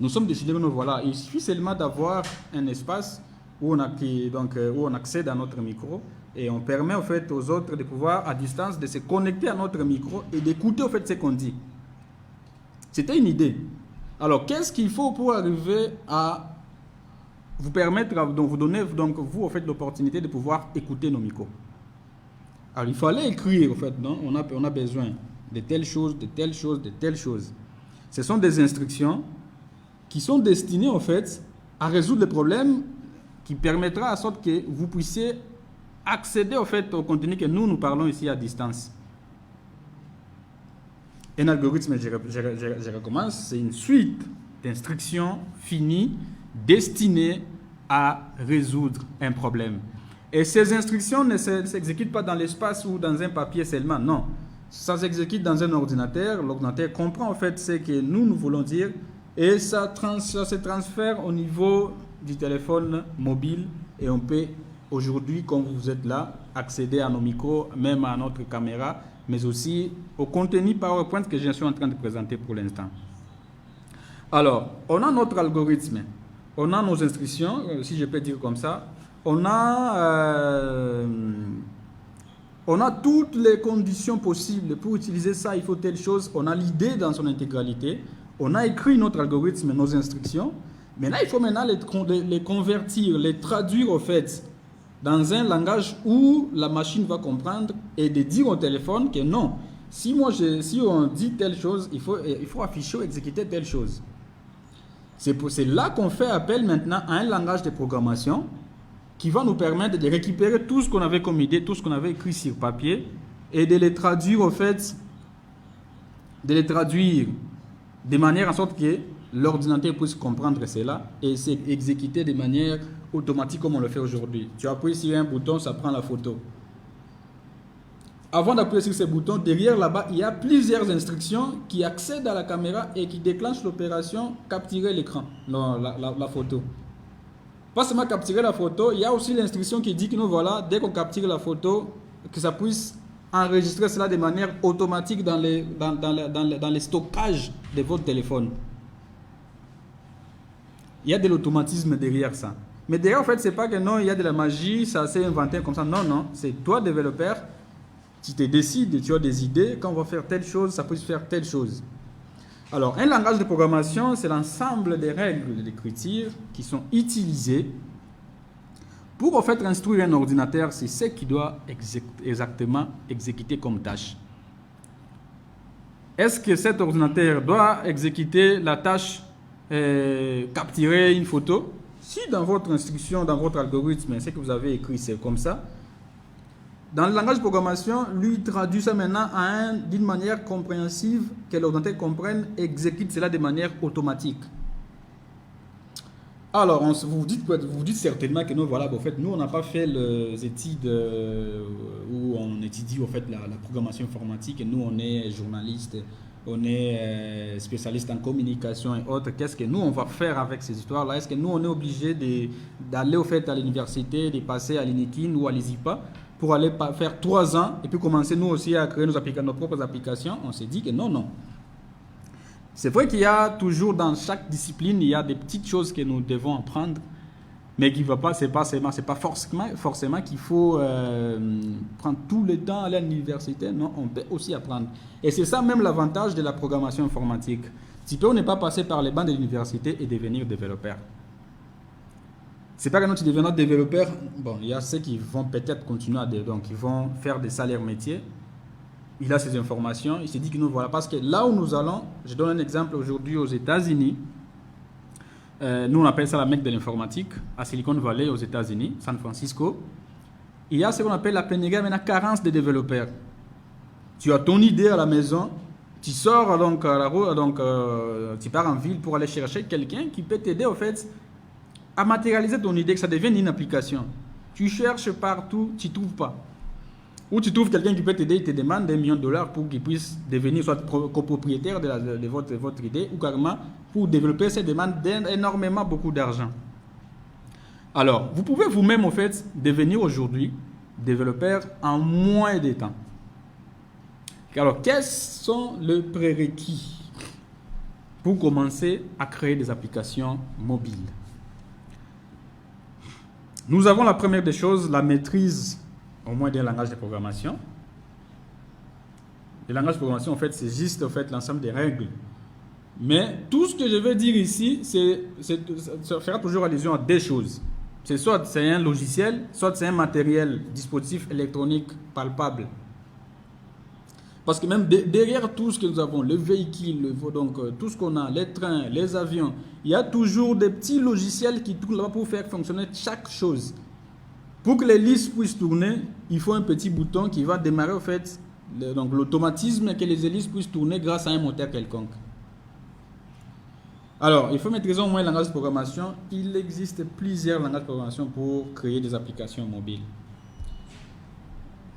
Speaker 2: Nous sommes décidés, voilà, il suffit seulement d'avoir un espace où on accède à notre micro et on permet en fait aux autres de pouvoir à distance de se connecter à notre micro et d'écouter en fait ce qu'on dit. C'était une idée. Alors, qu'est-ce qu'il faut pour arriver à vous permettre, donc vous donner, donc vous, en fait, l'opportunité de pouvoir écouter nos micros? Alors, il fallait écrire, en fait, non? On a besoin de telles choses, de telles choses, de telles choses. Ce sont des instructions qui sont destinées, en fait, à résoudre le problème qui permettra à sorte que vous puissiez accéder, en fait, au contenu que nous parlons ici à distance. Un algorithme, je recommence, c'est une suite d'instructions finies destinées à résoudre un problème. Et ces instructions ne s'exécutent pas dans l'espace ou dans un papier seulement, non. Ça s'exécute dans un ordinateur. L'ordinateur comprend en fait ce que nous voulons dire et ça se transfère au niveau du téléphone mobile et on peut aujourd'hui, comme vous êtes là, accéder à nos micros, même à notre caméra, mais aussi au contenu PowerPoint que je suis en train de présenter pour l'instant. Alors, on a notre algorithme, on a nos instructions, si je peux dire comme ça, on a toutes les conditions possibles pour utiliser ça, il faut telle chose, on a l'idée dans son intégralité, on a écrit notre algorithme, nos instructions, mais là, il faut maintenant les convertir, les traduire au fait dans un langage où la machine va comprendre et de dire au téléphone que non, si on dit telle chose, il faut afficher ou exécuter telle chose. C'est là qu'on fait appel maintenant à un langage de programmation qui va nous permettre de récupérer tout ce qu'on avait comme idée, tout ce qu'on avait écrit sur papier et de les traduire au fait, de manière en sorte que l'ordinateur puisse comprendre cela et s'exécuter de manière automatique comme on le fait aujourd'hui. Tu appuies sur un bouton, ça prend la photo. Avant d'appuyer sur ce bouton, derrière là-bas, il y a plusieurs instructions qui accèdent à la caméra et qui déclenchent l'opération capturer l'écran, la photo. Pas seulement capturer la photo, il y a aussi l'instruction qui dit que nous voilà, dès qu'on capture la photo, que ça puisse enregistrer cela de manière automatique dans les stockages de votre téléphone. Il y a de l'automatisme derrière ça. Mais derrière, en fait, c'est pas que non, il y a de la magie, ça s'est inventé comme ça. Non, non, c'est toi, développeur, tu te décides, tu as des idées, quand on va faire telle chose, ça peut se faire telle chose. Alors, un langage de programmation, c'est l'ensemble des règles d'écriture qui sont utilisées pour, en fait, instruire un ordinateur, c'est ce qu'il doit exactement exécuter comme tâche. Est-ce que cet ordinateur doit exécuter la tâche capturer une photo? Si dans votre instruction, dans votre algorithme, ce que vous avez écrit, c'est comme ça, Dans le langage de programmation, lui traduit ça maintenant d'une manière compréhensive, que l'ordinateur comprenne et exécute cela de manière automatique. Alors, vous dites certainement que nous, voilà, en fait, nous, on n'a pas fait les études où on étudie en fait, la programmation informatique, et nous, on est journaliste, on est spécialiste en communication et autres. Qu'est-ce que nous, on va faire avec ces histoires-là? Est-ce que nous, on est obligé d'aller au fait, à l'université, de passer à l'INIKIN ou à l'ISIPA pour aller faire 3 ans et puis commencer nous aussi à créer nos propres applications? On s'est dit que non, non. C'est vrai qu'il y a toujours dans chaque discipline, il y a des petites choses que nous devons apprendre, mais qui va pas, c'est pas forcément qu'il faut prendre tout le temps à l'université. Non, on peut aussi apprendre. Et c'est ça même l'avantage de la programmation informatique. Tu peux ne pas passer par les bancs de l'université et devenir développeur. C'est pas que nous tu deviens développeur. Bon, il y a ceux qui vont peut-être continuer donc ils vont faire des salaires métiers. Il a ces informations, il s'est dit que nous voilà, parce que là où nous allons, je donne un exemple aujourd'hui aux États-Unis, nous on appelle ça la Mecque de l'informatique, à Silicon Valley aux États-Unis, San Francisco, il y a ce qu'on appelle la pénurie, maintenant carence de développeurs. Tu as ton idée à la maison, tu sors donc à la route, donc tu pars en ville pour aller chercher quelqu'un qui peut t'aider au fait à matérialiser ton idée, que ça devienne une application. Tu cherches partout, tu ne trouves pas. Ou tu trouves quelqu'un qui peut t'aider, il te demande $1 million pour qu'il puisse devenir soit copropriétaire de votre idée, ou carrément pour développer, ça demande énormément beaucoup d'argent. Alors, vous pouvez vous-même en fait devenir aujourd'hui développeur en moins de temps. Alors, quels sont les prérequis pour commencer à créer des applications mobiles? Nous avons la première des choses, la maîtrise au moins d'un langage de programmation. Le langage de programmation, en fait, c'est juste en fait, l'ensemble des règles. Mais tout ce que je vais dire ici, ça fera toujours allusion à des choses. C'est soit c'est un logiciel, soit c'est un matériel, dispositif électronique palpable. Parce que même derrière tout ce que nous avons, le véhicule, donc tout ce qu'on a, les trains, les avions, il y a toujours des petits logiciels qui tournent là pour faire fonctionner chaque chose. Pour que les hélices puissent tourner, il faut un petit bouton qui va démarrer au fait donc l'automatisme et que les hélices puissent tourner grâce à un moteur quelconque. Alors, il faut maîtriser au moins le langage de programmation. Il existe plusieurs langages de programmation pour créer des applications mobiles.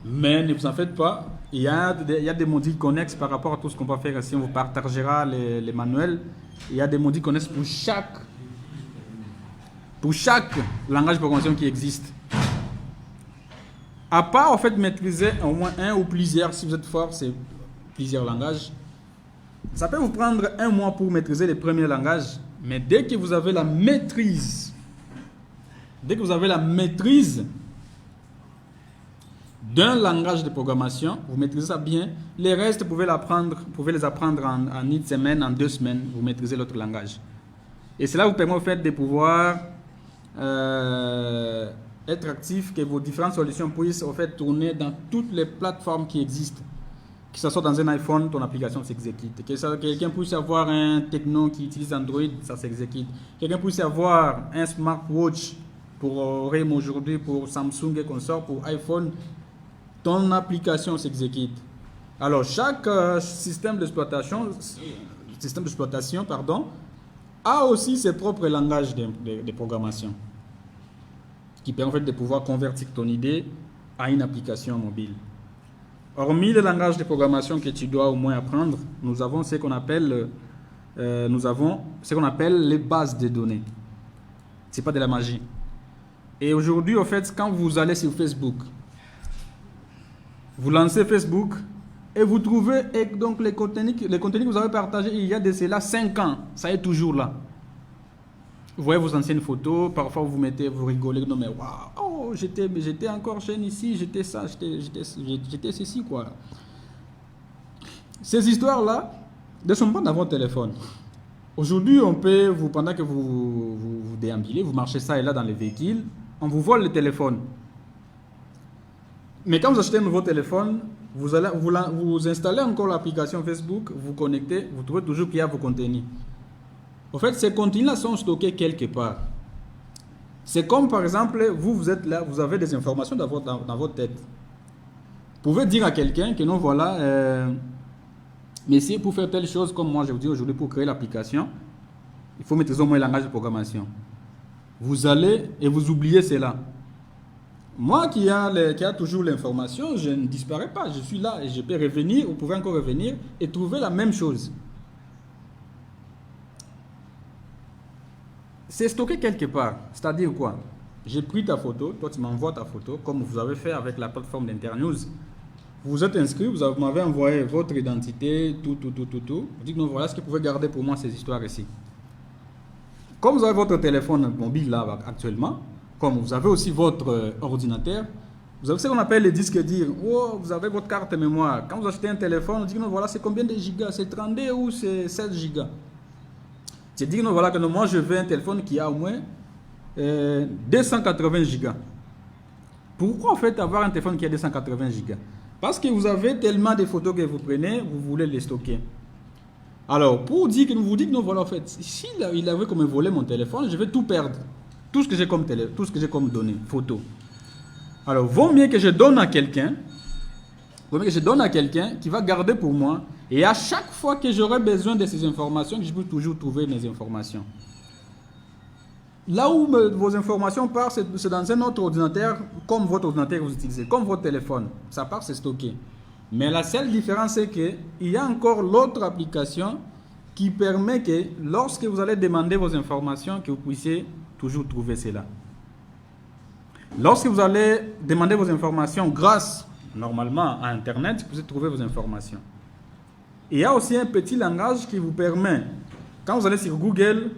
Speaker 2: Mais ne vous en faites pas, il y a des modules connexes par rapport à tout ce qu'on va faire ici. On vous partagera les manuels. Il y a des modules connexes pour chaque langage de programmation qui existe. À part en fait maîtriser au moins un ou plusieurs, si vous êtes fort, c'est plusieurs langages. Ça peut vous prendre 1 mois pour maîtriser les premiers langages, mais dès que vous avez la maîtrise, d'un langage de programmation, vous maîtrisez ça bien, les restes, vous pouvez les apprendre en 1 semaine, en 2 semaines, vous maîtrisez l'autre langage. Et cela vous permet au fait de pouvoir être actif, que vos différentes solutions puissent au fait tourner dans toutes les plateformes qui existent. Que ce soit dans un iPhone, ton application s'exécute. Que quelqu'un puisse avoir un techno qui utilise Android, ça s'exécute. Quelqu'un puisse avoir un smartwatch pour RIM aujourd'hui, pour Samsung et consorts, pour iPhone, ton application s'exécute. Alors chaque système d'exploitation, a aussi ses propres langages de programmation qui permet en fait de pouvoir convertir ton idée à une application mobile. Hormis le langage de programmation que tu dois au moins apprendre, nous avons ce qu'on appelle les bases de données. C'est pas de la magie. Et aujourd'hui, en fait, quand vous allez sur Facebook, vous lancez Facebook et vous trouvez donc les contenus que vous avez partagés il y a de cela 5 ans, ça est toujours là. Vous voyez vos anciennes photos, parfois vous rigolez, non mais waouh, j'étais encore jeune ici, j'étais ça, j'étais ceci quoi. Ces histoires-là ne sont pas dans votre téléphone. Aujourd'hui, pendant que vous déambulez, vous marchez ça et là dans les véhicules, on vous vole le téléphone. Mais quand vous achetez un nouveau téléphone, vous installez encore l'application Facebook, vous connectez, vous trouvez toujours qu'il y a vos contenus. En fait, ces contenus-là sont stockés quelque part. C'est comme par exemple, vous êtes là, vous avez des informations dans votre tête. Vous pouvez dire à quelqu'un que non, voilà, messieurs, pour faire telle chose, comme moi je vous dis aujourd'hui, pour créer l'application, il faut maîtriser au moins le langage de programmation. Vous allez et vous oubliez cela. Moi qui a toujours l'information, je ne disparais pas. Je suis là et je peux revenir, vous pouvez encore revenir et trouver la même chose. C'est stocké quelque part. C'est-à-dire quoi? J'ai pris ta photo, toi tu m'envoies ta photo, comme vous avez fait avec la plateforme d'Internews. Vous vous êtes inscrit, vous m'avez envoyé votre identité, tout. Vous dites non, voilà ce que vous pouvez garder pour moi ces histoires ici. Comme vous avez votre téléphone mobile là actuellement, comme vous avez aussi votre ordinateur, vous avez ce qu'on appelle les disques durs. Oh, vous avez votre carte mémoire. Quand vous achetez un téléphone, on dit non, voilà c'est combien de gigas? C'est 32 ou c'est 16 gigas? C'est dire non, voilà que moi je veux un téléphone qui a au moins 280 gigas. Pourquoi en fait avoir un téléphone qui a 280 gigas? Parce que vous avez tellement de photos que vous prenez, vous voulez les stocker. Alors, pour dire que nous vous dites, non, voilà, en fait, si il avait comme volé mon téléphone, je vais tout perdre. Tout ce que j'ai comme données, photos. Alors, vaut mieux que je donne à quelqu'un, qui va garder pour moi, et à chaque fois que j'aurai besoin de ces informations, je peux toujours trouver mes informations. Là où vos informations partent, c'est dans un autre ordinateur, comme votre ordinateur que vous utilisez, comme votre téléphone. Ça part, c'est stocké. Mais la seule différence, c'est qu'il y a encore l'autre application qui permet que lorsque vous allez demander vos informations, que vous puissiez toujours trouver cela. Lorsque vous allez demander vos informations grâce, normalement, à Internet, vous pouvez trouver vos informations. Il y a aussi un petit langage qui vous permet, quand vous allez sur Google,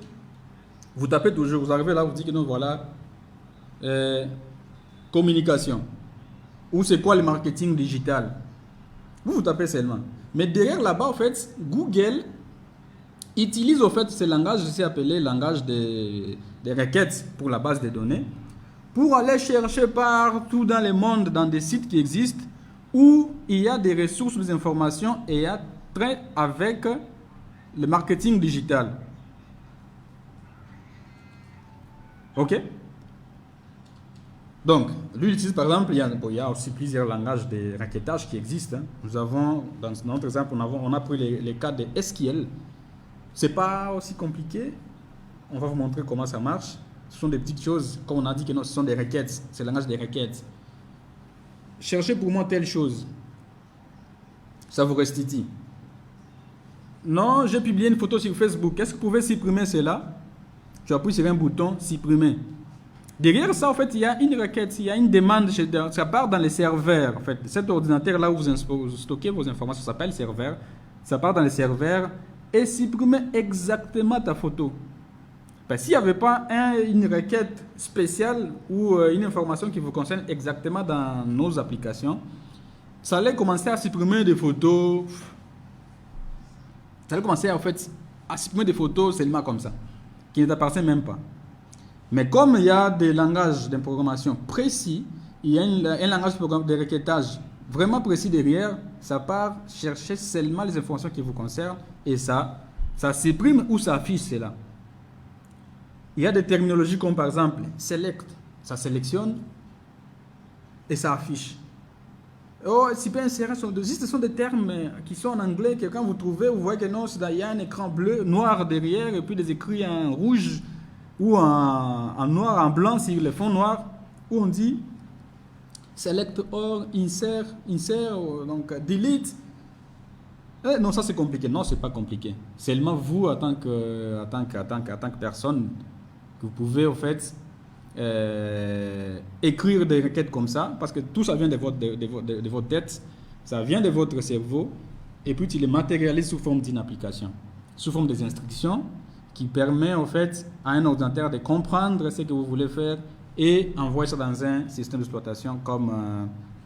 Speaker 2: vous tapez toujours, vous arrivez là, vous dites que non, voilà, communication. Ou c'est quoi le marketing digital? Vous tapez seulement. Mais derrière là-bas, en fait, Google utilise au fait ce langage, c'est appelé langage des requêtes pour la base de données, pour aller chercher partout dans le monde, dans des sites qui existent, où il y a des ressources, des informations et il y a trait avec le marketing digital. Ok? Donc, lui il utilise par exemple, il y a aussi plusieurs langages de requêtage qui existent. Nous avons, dans notre exemple, on a pris les cas de SQL. C'est pas aussi compliqué. On va vous montrer comment ça marche. Ce sont des petites choses, comme on a dit que non, ce sont des requêtes. C'est le langage des requêtes. Cherchez pour moi telle chose. Ça vous restitue. Non, j'ai publié une photo sur Facebook. Est-ce que vous pouvez supprimer cela? Tu appuies sur un bouton supprimer. Derrière ça, en fait, il y a une requête, il y a une demande, ça part dans les serveurs. En fait, cet ordinateur-là où vous stockez vos informations, ça s'appelle serveur. Ça part dans les serveurs et supprimer exactement ta photo. S'il n'y avait pas une requête spéciale ou une information qui vous concerne exactement dans nos applications, ça allait commencer à supprimer des photos. Ça allait commencer en fait à supprimer des photos seulement comme ça, qui ne t'appartiennent même pas. Mais comme il y a des langages de programmation précis, il y a un langage de requêtage vraiment précis derrière, ça part chercher seulement les informations qui vous concernent et ça supprime ou ça affiche cela. Il y a des terminologies comme par exemple select, ça sélectionne et ça affiche. Oh, super insérer, ce sont des termes qui sont en anglais que quand vous trouvez, vous voyez que non, il y a un écran bleu, noir derrière et puis des écrits en rouge ou en noir, en blanc sur le fond noir, où on dit select or, insert, donc delete. Non, ça c'est compliqué. Non, c'est pas compliqué. Seulement vous, en tant que personne, que vous pouvez en fait écrire des requêtes comme ça, parce que tout ça vient de votre tête, ça vient de votre cerveau, et puis tu les matérialises sous forme d'une application, sous forme des instructions, qui permet en fait à un ordinateur de comprendre ce que vous voulez faire et envoyer ça dans un système d'exploitation comme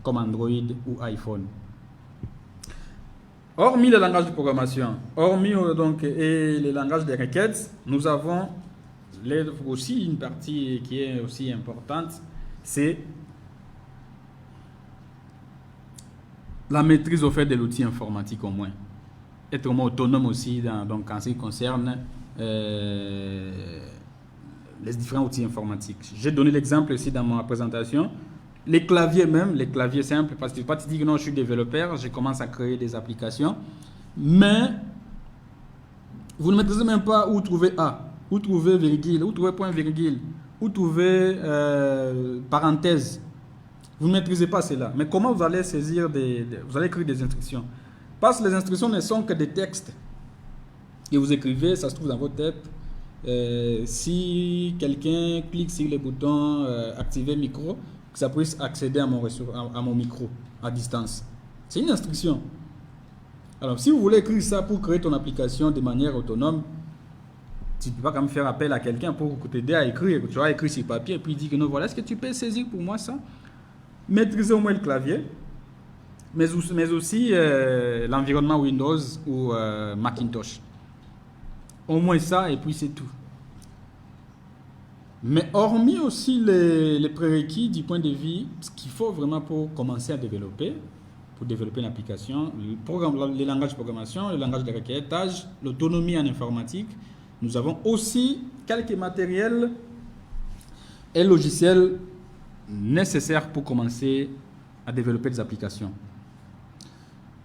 Speaker 2: Android ou iPhone. Hormis le langage de programmation, hormis donc et les langages de requêtes, nous avons aussi une partie qui est aussi importante, c'est la maîtrise au fait de l'outil informatique au moins. Être au moins autonome aussi donc en ce qui concerne les différents outils informatiques. J'ai donné l'exemple ici dans ma présentation Les claviers même, les claviers simples, parce que pas te dire que non, je suis développeur, je commence à créer des applications, mais vous ne maîtrisez même pas où trouver A, où trouver virgule, où trouver point virgule, où trouver parenthèse. Vous ne maîtrisez pas cela. Mais comment vous allez saisir vous allez écrire des instructions? Parce que les instructions ne sont que des textes. Et vous écrivez, ça se trouve dans votre tête. Si quelqu'un clique sur le bouton activer micro, que ça puisse accéder à mon micro à distance. C'est une instruction. Alors, si vous voulez écrire ça pour créer ton application de manière autonome, tu ne peux pas quand même faire appel à quelqu'un pour t'aider à écrire. Tu vas écrire sur papier et puis dire que non, voilà, est-ce que tu peux saisir pour moi ça? Maîtriser au moins le clavier, mais aussi l'environnement Windows ou Macintosh. Au moins ça, et puis c'est tout. Mais hormis aussi les prérequis du point de vue, ce qu'il faut vraiment pour commencer à développer, pour développer une application, les langages de programmation, le langage de requêtage, l'autonomie en informatique, nous avons aussi quelques matériels et logiciels nécessaires pour commencer à développer des applications.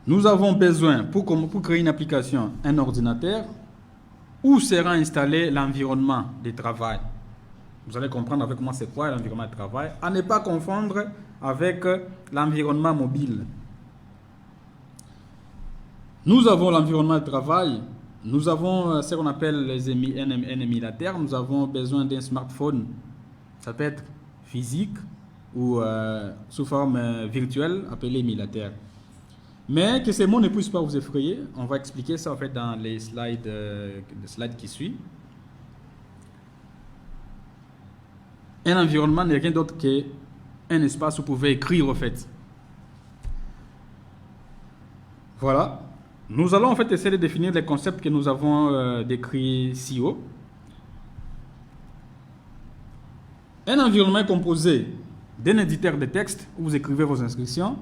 Speaker 2: Nous avons besoin, pour créer une application, un ordinateur où sera installé l'environnement de travail. Vous allez comprendre avec moi c'est quoi l'environnement de travail, à ne pas confondre avec l'environnement mobile. Nous avons l'environnement de travail, nous avons ce qu'on appelle un émulateur, nous avons besoin d'un smartphone, ça peut être physique ou sous forme virtuelle, appelé émulateur. Mais que ces mots ne puissent pas vous effrayer, on va expliquer ça en fait dans les slides qui suivent. Un environnement n'est rien d'autre qu'un espace où vous pouvez écrire en fait. Voilà. Nous allons en fait essayer de définir les concepts que nous avons décrits ci haut. Un environnement est composé d'un éditeur de texte où vous écrivez vos instructions,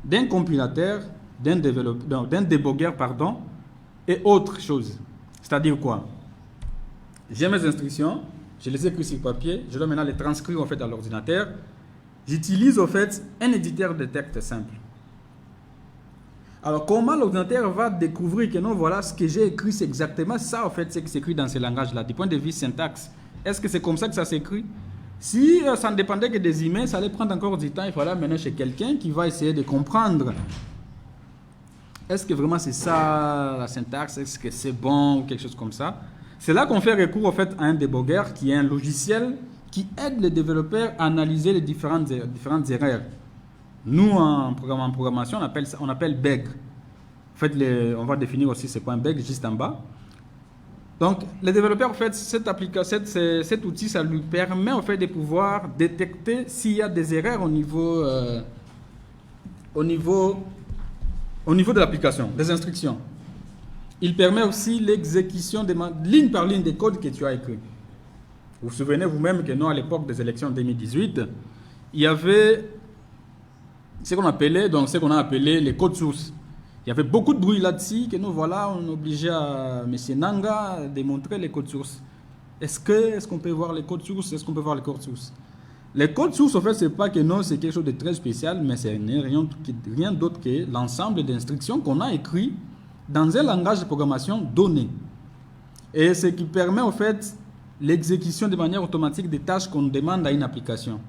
Speaker 2: d'un compilateur, d'un débogueur, et autre chose. C'est-à-dire quoi? J'ai mes instructions, je les écris sur papier, je dois maintenant les transcrire en fait dans l'ordinateur. J'utilise en fait un éditeur de texte simple. Alors comment l'ordinateur va découvrir que non, voilà ce que j'ai écrit, c'est exactement ça en fait, ce qui s'écrit dans ces langages-là, du point de vue syntaxe. Est-ce que c'est comme ça que ça s'écrit? Si ça ne dépendait que des emails, ça allait prendre encore du temps. Il fallait maintenant chez quelqu'un qui va essayer de comprendre. Est-ce que vraiment c'est ça la syntaxe? Est-ce que c'est bon ou quelque chose comme ça? C'est là qu'on fait recours en fait à un débogueur qui est un logiciel qui aide les développeurs à analyser les différentes erreurs. Nous en programmation on appelle bug. En fait, on va définir aussi ce point bug juste en bas. Donc, les développeurs, en fait, cet outil, ça lui permet en fait de pouvoir détecter s'il y a des erreurs au niveau de l'application, des instructions. Il permet aussi l'exécution ligne par ligne des codes que tu as écrits. Vous vous souvenez vous-même que nous, à l'époque des élections 2018, il y avait ce qu'on a appelé les codes sources. Il y avait beaucoup de bruit là-dessus, que nous, voilà, on obligeait à M. Nanga de montrer les codes sources. Est-ce qu'on peut voir les codes sources? Est-ce qu'on peut voir les codes sources? Les codes sources, en fait, c'est pas que non, c'est quelque chose de très spécial, mais c'est rien d'autre que l'ensemble d'instructions qu'on a écrit dans un langage de programmation donné. Et ce qui permet, en fait, l'exécution de manière automatique des tâches qu'on demande à une application.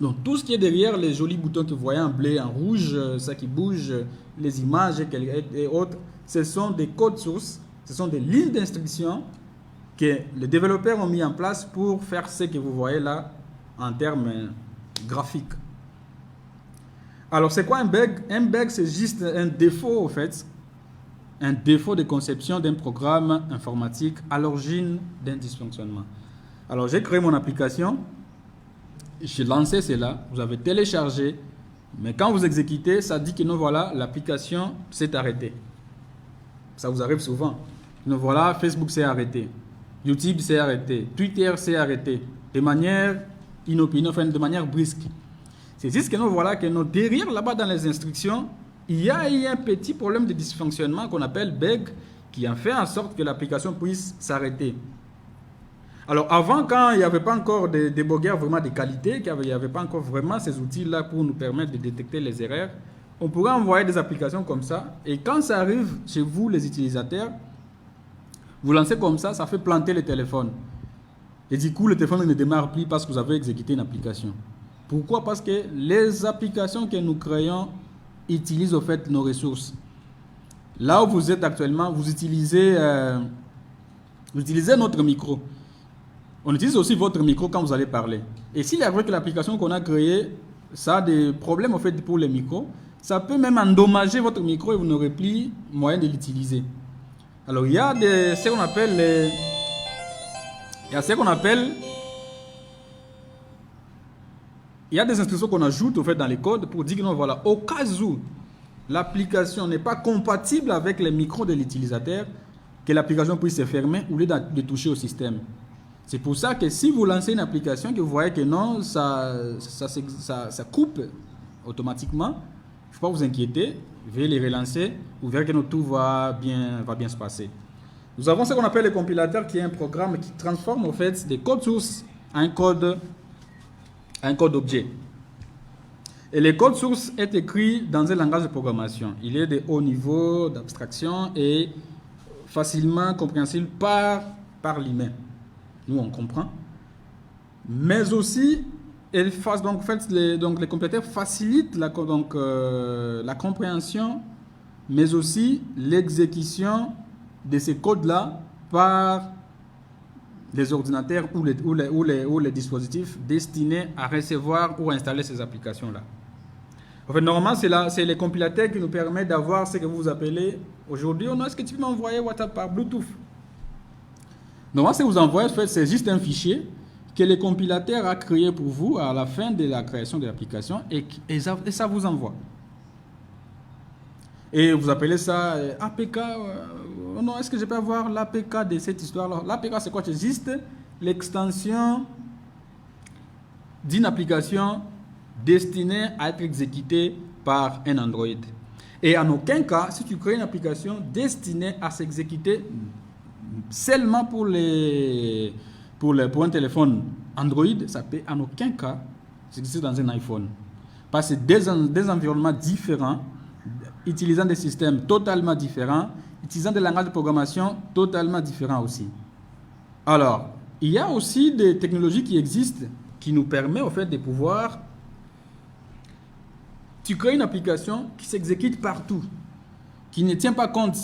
Speaker 2: Donc, tout ce qui est derrière les jolis boutons que vous voyez en bleu, en rouge, ça qui bouge, les images et autres, ce sont des codes sources, ce sont des lignes d'instructions que les développeurs ont mis en place pour faire ce que vous voyez là en termes graphiques. Alors, c'est quoi un bug? Un bug, c'est juste un défaut, en fait, un défaut de conception d'un programme informatique à l'origine d'un dysfonctionnement. Alors, j'ai créé mon application. J'ai lancé cela, vous avez téléchargé, mais quand vous exécutez, ça dit que non, voilà, l'application s'est arrêtée. Ça vous arrive souvent. Non, voilà, Facebook s'est arrêté, YouTube s'est arrêté, Twitter s'est arrêté, de manière inopinée, enfin de manière brusque. C'est juste que nous voilà que nous, derrière là-bas dans les instructions, il y a un petit problème de dysfonctionnement qu'on appelle bug, qui a fait en sorte que l'application puisse s'arrêter. Alors avant, quand il n'y avait pas encore des débogueurs vraiment de qualité, qu'il n'y avait pas encore vraiment ces outils-là pour nous permettre de détecter les erreurs, on pourrait envoyer des applications comme ça. Et quand ça arrive chez vous, les utilisateurs, vous lancez comme ça fait planter le téléphone. Et du coup, le téléphone ne démarre plus parce que vous avez exécuté une application. Pourquoi? Parce que les applications que nous créons utilisent au fait nos ressources. Là où vous êtes actuellement, vous utilisez notre micro. On utilise aussi votre micro quand vous allez parler. Et s'il y avait que l'application qu'on a créée, ça a des problèmes au fait pour les micros, ça peut même endommager votre micro et vous n'aurez plus moyen de l'utiliser. Alors il y a ce qu'on appelle il y a des instructions qu'on ajoute au fait dans les codes pour dire que non, voilà, au cas où l'application n'est pas compatible avec les micros de l'utilisateur, que l'application puisse se fermer au lieu de toucher au système. C'est pour ça que si vous lancez une application que vous voyez que non, ça coupe automatiquement, il ne faut pas vous inquiéter, veuillez les relancer, vous verrez que tout va bien se passer. Nous avons ce qu'on appelle le compilateur, qui est un programme qui transforme en fait des codes sources en code objet. Et le code source est écrit dans un langage de programmation. Il est de haut niveau d'abstraction et facilement compréhensible par l'humain. Nous, on comprend. Mais aussi, les compilateurs facilitent la compréhension, mais aussi l'exécution de ces codes-là par les ordinateurs ou les dispositifs destinés à recevoir ou installer ces applications-là. En fait, normalement, c'est les compilateurs qui nous permettent d'avoir ce que vous appelez aujourd'hui. Est-ce que tu peux m'envoyer WhatsApp par Bluetooth? Normalement, ce que vous envoyez, c'est juste un fichier que le compilateur a créé pour vous à la fin de la création de l'application et ça vous envoie. Et vous appelez ça APK. Non, est-ce que je peux avoir l'APK de cette histoire-là? L'APK, c'est quoi? C'est juste l'extension d'une application destinée à être exécutée par un Android. Et en aucun cas, si tu crées une application destinée à s'exécuter seulement pour un téléphone Android, ça peut en aucun cas s'exécuter dans un iPhone. Parce que des environnements différents, utilisant des systèmes totalement différents, utilisant des langages de programmation totalement différents aussi. Alors, il y a aussi des technologies qui existent qui nous permettent au fait de pouvoir... Tu crées une application qui s'exécute partout, qui ne tient pas compte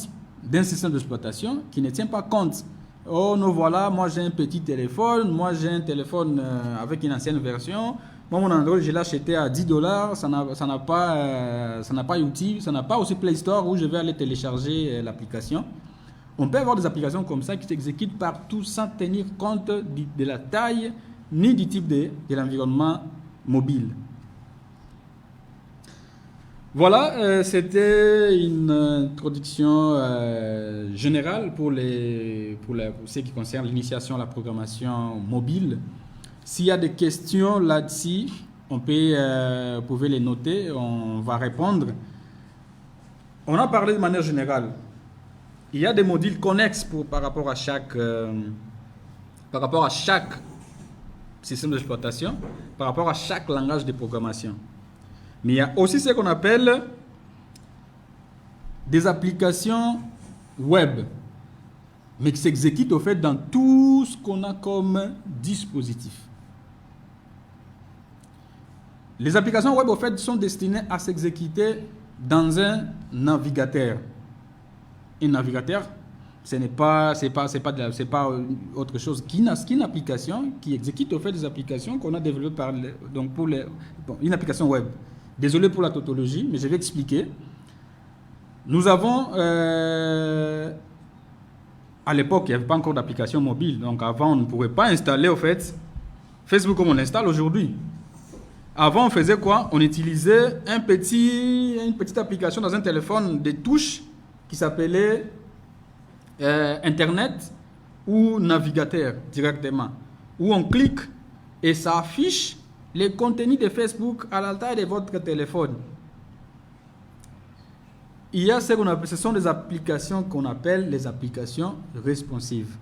Speaker 2: d'un système d'exploitation, qui ne tient pas compte, oh non voilà, moi j'ai un petit téléphone, moi j'ai un téléphone avec une ancienne version, moi mon Android je l'ai acheté à $10, ça n'a pas YouTube, ça n'a pas aussi Play Store où je vais aller télécharger l'application. On peut avoir des applications comme ça qui s'exécutent partout sans tenir compte de la taille ni du type de l'environnement mobile. Voilà, c'était une introduction générale pour ce qui concerne l'initiation à la programmation mobile. S'il y a des questions là-dessus, vous pouvez les noter, on va répondre. On a parlé de manière générale. Il y a des modules connexes par rapport à chaque système d'exploitation, par rapport à chaque langage de programmation. Mais il y a aussi ce qu'on appelle des applications web, mais qui s'exécutent au fait dans tout ce qu'on a comme dispositif. Les applications web au fait sont destinées à s'exécuter dans un navigateur. Un navigateur, ce n'est pas autre chose qu'une application qui exécute au fait des applications qu'on a développées une application web. Désolé pour la tautologie, mais je vais expliquer. Nous avons, à l'époque, il n'y avait pas encore d'application mobile. Donc avant, on ne pouvait pas installer, au fait, Facebook comme on l'installe aujourd'hui. Avant, on faisait quoi? On utilisait une petite application dans un téléphone de touches qui s'appelait Internet ou navigateur directement. Où on clique et ça affiche les contenus de Facebook à la taille de votre téléphone. Il y a ce sont des applications qu'on appelle les applications responsives.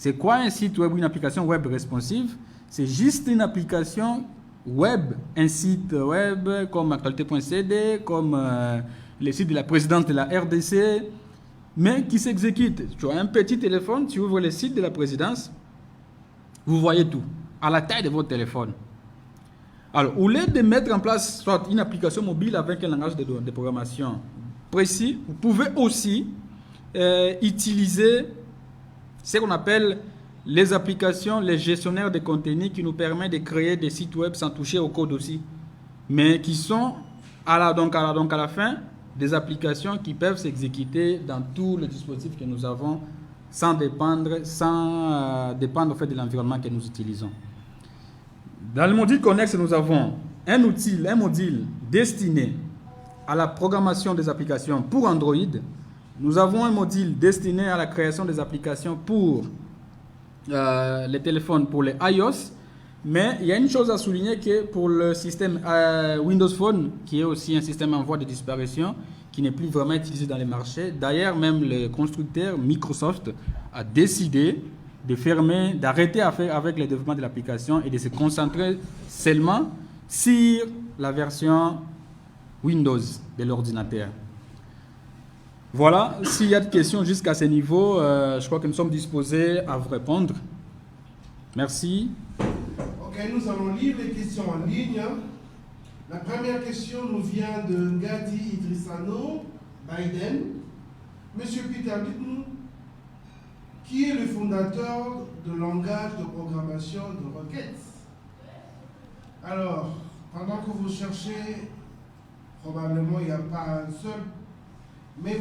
Speaker 2: C'est quoi un site web ou une application web responsive? C'est juste une application web, un site web comme actualité.cd, comme les sites de la présidence de la RDC, mais qui s'exécute. Tu as un petit téléphone, tu ouvres le site de la présidence, vous voyez tout, à la taille de votre téléphone. Alors, au lieu de mettre en place soit une application mobile avec un langage de programmation précis, vous pouvez aussi utiliser ce qu'on appelle les applications, les gestionnaires de contenu qui nous permettent de créer des sites web sans toucher au code aussi, mais qui sont à la fin des applications qui peuvent s'exécuter dans tout le dispositif que nous avons sans dépendre en fait de l'environnement que nous utilisons. Dans le module connexe, nous avons un module destiné à la programmation des applications pour Android. Nous avons un module destiné à la création des applications pour les téléphones, pour les iOS. Mais il y a une chose à souligner que pour le système Windows Phone, qui est aussi un système en voie de disparition, qui n'est plus vraiment utilisé dans les marchés. D'ailleurs, même le constructeur Microsoft a décidé de fermer, d'arrêter avec le développement de l'application et de se concentrer seulement sur la version Windows de l'ordinateur. Voilà, s'il y a des questions jusqu'à ce niveau, je crois que nous sommes disposés à vous répondre. Merci.
Speaker 3: Ok, nous allons lire les questions en ligne. La première question nous vient de Ngadi Idrissano, Biden. Monsieur Peter, dites-nous, qui est le fondateur de langage de programmation de requêtes? Alors, pendant que vous cherchez, probablement il n'y a pas un seul, mais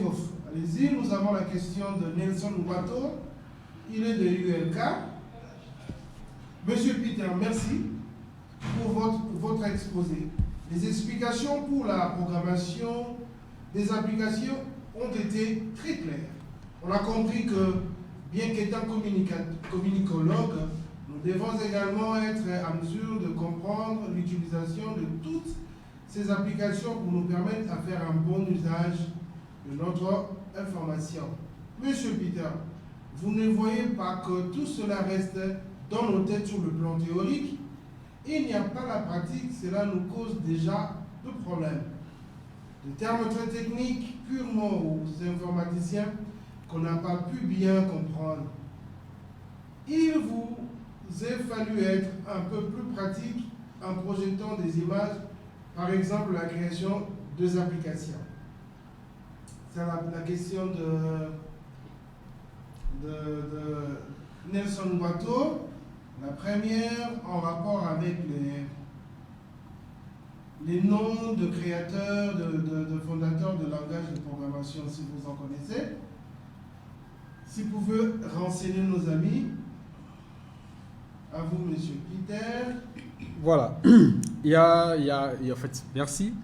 Speaker 3: allez-y, nous avons la question de Nelson Wato, il est de l'ULK. Monsieur Peter, merci pour votre exposé. Les explications pour la programmation des applications ont été très claires. On a compris que, bien qu'étant communicologue, nous devons également être en mesure de comprendre l'utilisation de toutes ces applications pour nous permettre à faire un bon usage de notre information. Monsieur Peter, vous ne voyez pas que tout cela reste dans nos têtes sur le plan théorique? Il n'y a pas la pratique, cela nous cause déjà de problèmes. Des termes très techniques, purement aux informaticiens, qu'on n'a pas pu bien comprendre. Il vous est fallu être un peu plus pratique en projetant des images, par exemple la création des applications. C'est la question de Nelson Wato. La première en rapport avec les noms de créateurs, de fondateurs de langage de programmation, si vous en connaissez. Si vous pouvez renseigner nos amis. À vous, monsieur Peter.
Speaker 2: Voilà. En fait, merci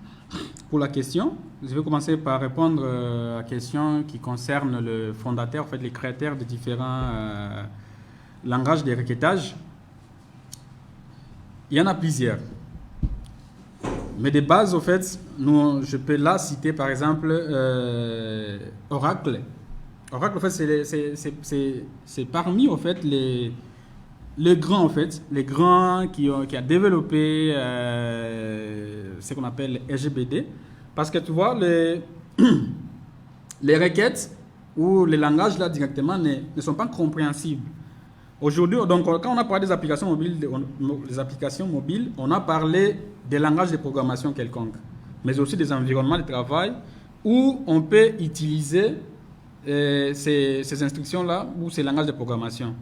Speaker 2: pour la question. Je vais commencer par répondre à la question qui concerne le fondateur, en fait, les créateurs de différents langages de requêtage. Il y en a plusieurs. Mais de base, en fait, je peux là citer par exemple Oracle. Oracle, en fait, c'est parmi en fait les grands, en fait, les grands qui a développé ce qu'on appelle RGBD. Parce que tu vois, les requêtes ou les langages là directement ne sont pas compréhensibles. Aujourd'hui, donc, quand on a parlé des applications mobiles, on a parlé des langages de programmation quelconques, mais aussi des environnements de travail où on peut utiliser ces instructions-là ou ces langages de programmation.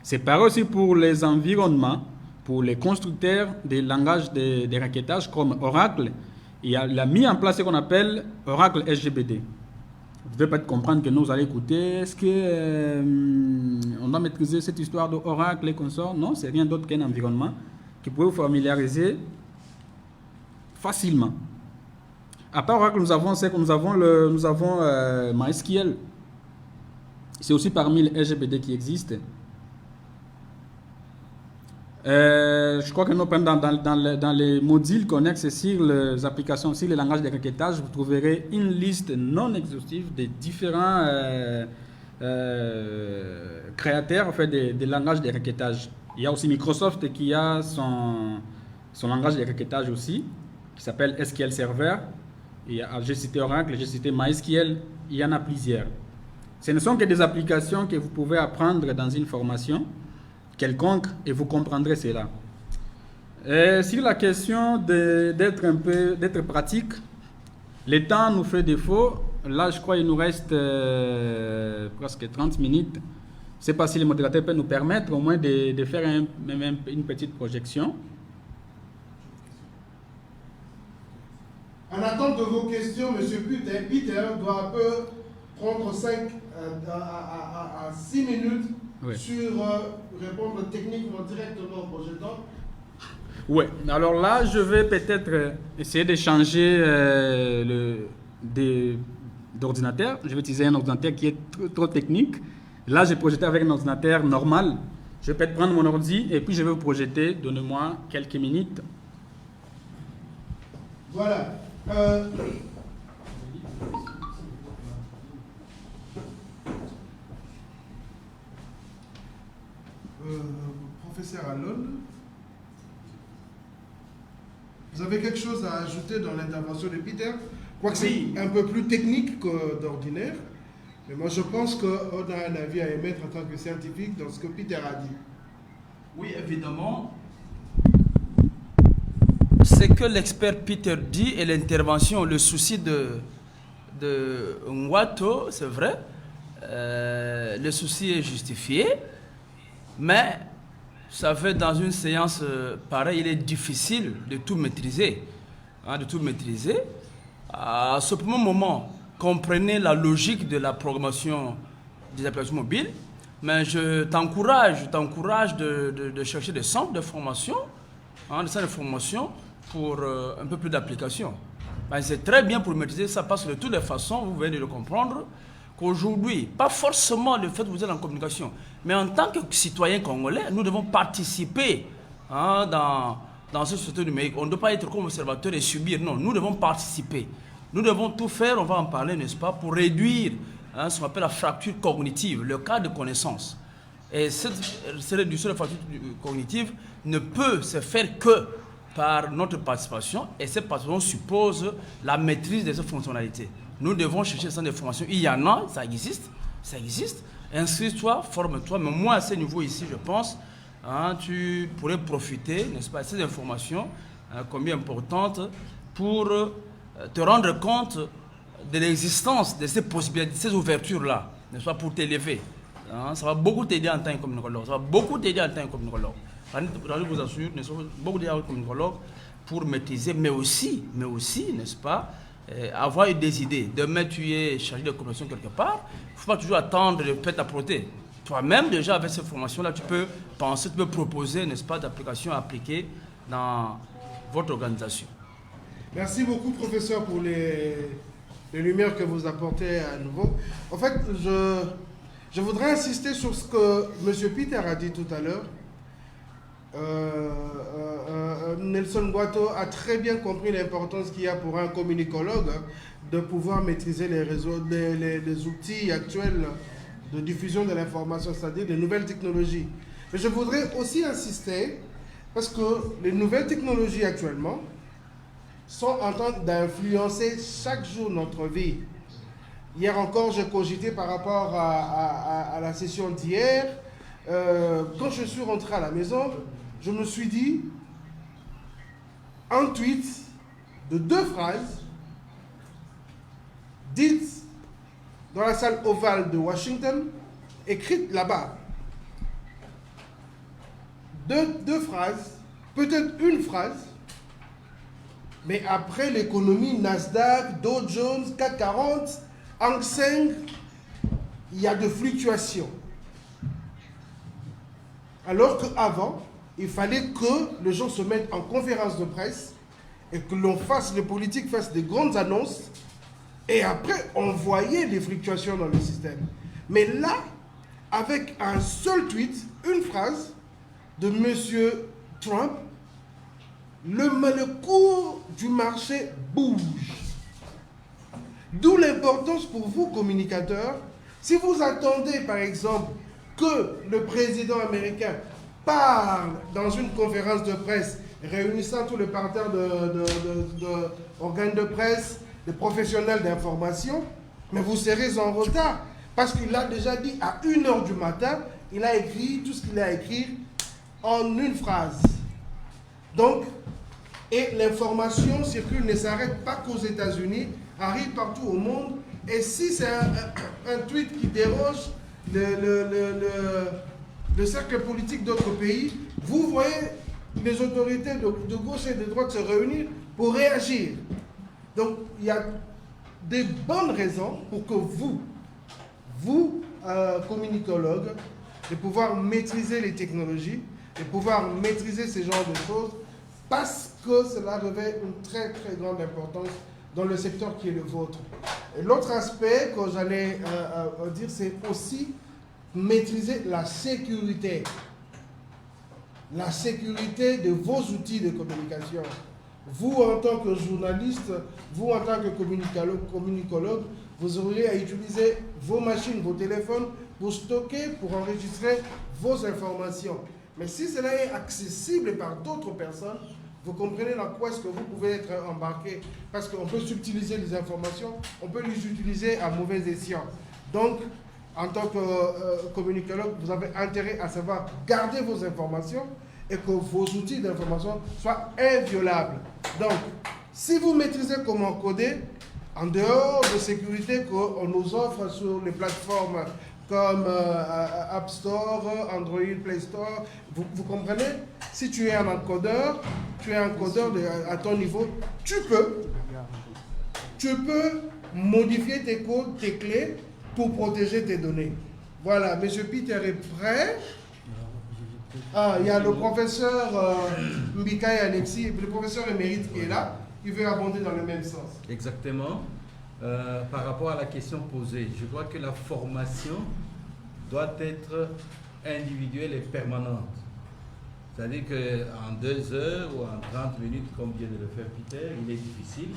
Speaker 2: C'est pareil aussi pour les environnements, pour les constructeurs des langages de requêtage comme Oracle. Il a mis en place ce qu'on appelle Oracle SGBD. Vous devez peut-être comprendre que nous allons écouter. Est-ce qu'on doit maîtriser cette histoire d'Oracle et consorts? Non, c'est rien d'autre qu'un environnement qui peut vous familiariser facilement. À part Oracle, nous avons MySQL. C'est aussi parmi les SGBD qui existent. Je crois que nous prenons dans les modules connexes sur les applications, sur les langages de requêtage, vous trouverez une liste non exhaustive des différents créateurs en fait, des langages de requêtage. Il y a aussi Microsoft qui a son langage de requêtage aussi, qui s'appelle SQL Server. J'ai cité Oracle, j'ai cité MySQL, il y en a plusieurs. Ce ne sont que des applications que vous pouvez apprendre dans une formation quelconque et vous comprendrez cela. Sur la question d'être pratique, le temps nous fait défaut. Là, je crois qu'il nous reste presque 30 minutes. Je ne sais pas si le modérateur peut nous permettre au moins de faire une petite projection.
Speaker 3: En attente de vos questions, M. Peter doit prendre 5 à 6 minutes sur répondre techniquement directement au projetant.
Speaker 2: Oui, alors là, je vais peut-être essayer de changer d'ordinateur. Je vais utiliser un ordinateur qui est trop technique. Là, j'ai projeté avec un ordinateur normal. Je vais peut-être prendre mon ordi et puis je vais vous projeter. Donnez-moi quelques minutes.
Speaker 3: Voilà. Professeur Allon, vous avez quelque chose à ajouter dans l'intervention de Peter? Quoique c'est un peu plus technique que d'ordinaire, mais moi je pense qu'on a un avis à émettre en tant que scientifique dans ce que Peter a dit.
Speaker 1: Oui, évidemment. Ce que l'expert Peter dit et l'intervention, le souci de Ngwato, c'est vrai, le souci est justifié, mais vous savez, dans une séance pareille, il est difficile de tout maîtriser. À ce premier moment, comprenez la logique de la programmation des applications mobiles, mais je t'encourage de chercher des centres de formation, pour un peu plus d'application. Ben, c'est très bien pour maîtriser ça parce que de toutes les façons, vous venez de le comprendre, qu'aujourd'hui, pas forcément le fait que vous êtes en communication, mais en tant que citoyen congolais, nous devons participer dans ce société numérique. On ne doit pas être comme observateur et subir, non, nous devons participer. Nous devons tout faire, on va en parler, n'est-ce pas, pour réduire ce qu'on appelle la fracture cognitive, le cas de connaissance. Et cette réduction de la fracture cognitive ne peut se faire que par notre participation, et cette participation suppose la maîtrise de ces fonctionnalités. Nous devons chercher ces informations. Il y en a, ça existe. Inscris-toi, forme-toi, mais moi à ce niveau ici, je pense, tu pourrais profiter, n'est-ce pas, de ces informations, combien importantes, pour te rendre compte de l'existence de ces possibilités, de ces ouvertures-là, n'est-ce pas, pour t'élever. Ça va beaucoup t'aider en tant que communicologue. Je vous assure, nous sommes beaucoup de communicologues pour maîtriser, mais aussi, n'est-ce pas, avoir des idées. Demain, tu es chargé de communication quelque part, il ne faut pas toujours attendre de faire ta proté. Toi-même, déjà, avec cette formation-là, tu peux penser, tu peux proposer, n'est-ce pas, d'applications à appliquer dans votre organisation.
Speaker 3: Merci beaucoup, professeur, pour les lumières que vous apportez à nouveau. En fait, je voudrais insister sur ce que M. Peter a dit tout à l'heure. Nelson Ngwato a très bien compris l'importance qu'il y a pour un communicologue de pouvoir maîtriser les réseaux, les outils actuels de diffusion de l'information, c'est-à-dire les nouvelles technologies. Mais je voudrais aussi insister, parce que les nouvelles technologies actuellement sont en train d'influencer chaque jour notre vie. Hier encore, j'ai cogité par rapport à la session d'hier. Quand je suis rentré à la maison, je me suis dit, un tweet de 2 phrases dites dans la salle ovale de Washington, écrites là-bas. Deux phrases, peut-être une phrase, mais après l'économie Nasdaq, Dow Jones, CAC 40, Hang Seng, il y a de fluctuations. Alors qu'avant, il fallait que les gens se mettent en conférence de presse et que l'on fasse, les politiques fassent des grandes annonces et après on voyait les fluctuations dans le système. Mais là, avec un seul tweet, une phrase de M. Trump, le cours du marché bouge. D'où l'importance pour vous, communicateurs, Si vous attendez, par exemple, que le président américain parle dans une conférence de presse réunissant tous les partenaires d'organes de presse, des professionnels d'information, mais vous serez en retard parce qu'il a déjà dit à 1h du matin, il a écrit tout ce qu'il a écrit en une phrase. Donc, et l'information circule, ne s'arrête pas qu'aux États-Unis, arrive partout au monde. Et si c'est un tweet qui dérange le cercle politique d'autres pays, vous voyez les autorités de gauche et de droite se réunir pour réagir. Donc, il y a des bonnes raisons pour que vous, communicologues, de pouvoir maîtriser les technologies, de pouvoir maîtriser ces genres de choses, parce que cela revêt une très très grande importance dans le secteur qui est le vôtre. Et l'autre aspect que j'allais dire, c'est aussi maîtriser la sécurité. La sécurité de vos outils de communication. Vous, en tant que journaliste, vous, en tant que communicologue, vous auriez à utiliser vos machines, vos téléphones pour stocker, pour enregistrer vos informations. Mais si cela est accessible par d'autres personnes, vous comprenez dans quoi est-ce que vous pouvez être embarqué. Parce qu'on peut subtiliser les informations, on peut les utiliser à mauvais escient. Donc, en tant que communicologue, vous avez intérêt à savoir garder vos informations et que vos outils d'information soient inviolables. Donc, si vous maîtrisez comment coder, en dehors de sécurité qu'on nous offre sur les plateformes comme App Store, Android, Play Store, vous comprenez? Si tu es un encodeur, à ton niveau, tu peux modifier tes codes, tes clés pour protéger tes données. Voilà, M. Peter est prêt. Ah, il y a le professeur Mbikaï Alexis, le professeur émérite qui est là, qui veut abonder dans le même sens.
Speaker 4: Exactement. Par rapport à la question posée, je crois que la formation doit être individuelle et permanente. C'est-à-dire qu'en 2 heures ou en 30 minutes, comme vient de le faire Peter, il est difficile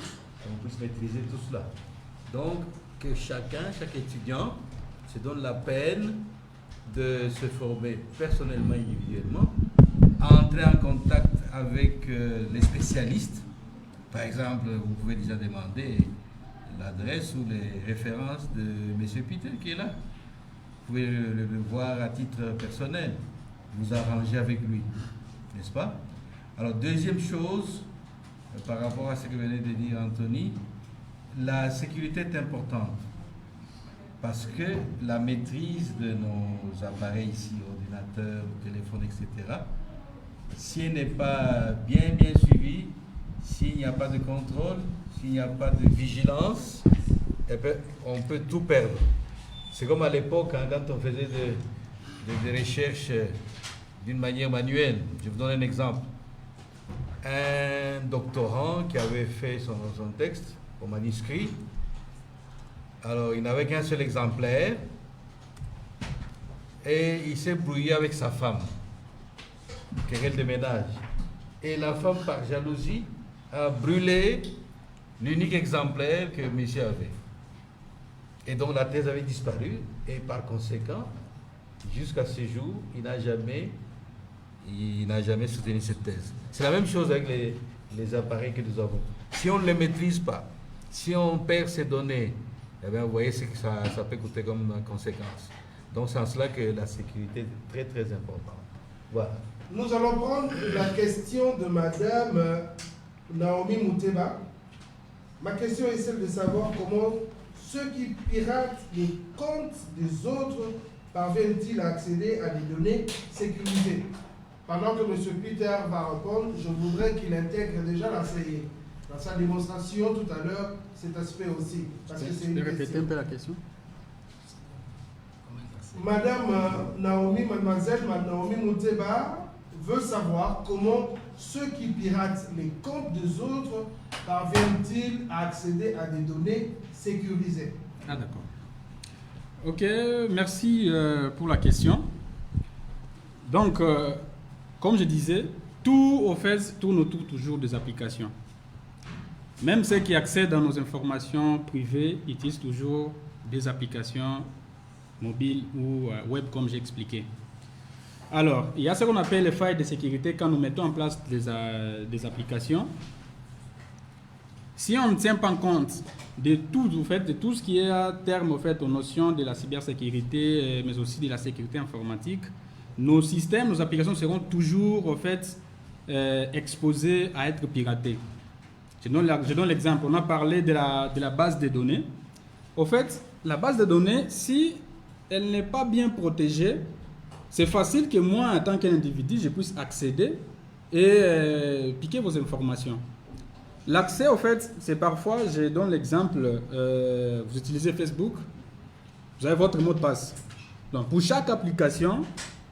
Speaker 4: qu'on puisse maîtriser tout cela. Donc, que chaque étudiant se donne la peine de se former personnellement, individuellement, entrer en contact avec les spécialistes. Par exemple, vous pouvez déjà demander l'adresse ou les références de M. Peter qui est là. Vous pouvez le voir à titre personnel, vous arranger avec lui, n'est-ce pas? Alors, deuxième chose, par rapport à ce que venait de dire Anthony, la sécurité est importante parce que la maîtrise de nos appareils ici, ordinateurs, téléphones, etc., si elle n'est pas bien suivie, s'il n'y a pas de contrôle, s'il n'y a pas de vigilance, eh bien, on peut tout perdre. C'est comme à l'époque, hein, quand on faisait des recherches d'une manière manuelle. Je vous donne un exemple. Un doctorant qui avait fait son texte au manuscrit, alors il n'avait qu'un seul exemplaire et il s'est brouillé avec sa femme, querelle de ménage. Et la femme, par jalousie, a brûlé l'unique exemplaire que monsieur avait. Et donc la thèse avait disparu et par conséquent, jusqu'à ce jour, il n'a jamais soutenu cette thèse. C'est la même chose avec les appareils que nous avons. Si on ne les maîtrise pas, si on perd ces données, eh bien, vous voyez ce que ça peut coûter comme conséquence. Donc c'est en cela que la sécurité est très très importante. Voilà.
Speaker 3: Nous allons prendre la question de Madame Naomi Mouteba. Ma question est celle de savoir comment ceux qui piratent les comptes des autres parviennent-ils à accéder à des données sécurisées? Pendant que M. Peter va répondre, je voudrais qu'il intègre déjà la CIE. Dans sa démonstration tout à l'heure, cet aspect aussi. Parce que c'est une
Speaker 2: répéter
Speaker 3: question.
Speaker 2: un peu la question.
Speaker 3: Madame mademoiselle Naomi Mouteba veut savoir comment ceux qui piratent les comptes des autres parviennent-ils à accéder à des données sécurisées?
Speaker 2: Ah d'accord. Ok, merci pour la question. Donc, comme je disais, tout au fait tourne autour toujours des applications. Même ceux qui accèdent à nos informations privées utilisent toujours des applications mobile ou web comme j'ai expliqué. Alors, il y a ce qu'on appelle les failles de sécurité quand nous mettons en place des applications. Si on ne tient pas compte de tout, de tout ce qui est à terme aux notions de la cybersécurité, mais aussi de la sécurité informatique, nos systèmes, nos applications seront toujours exposés à être piratés. Je donne l'exemple. On a parlé de la base de données. Au fait, la base de données, si elle n'est pas bien protégée, c'est facile que moi, en tant qu'individu, je puisse accéder et piquer vos informations. L'accès, au fait, c'est parfois, je donne l'exemple, vous utilisez Facebook, vous avez votre mot de passe. Donc, pour chaque application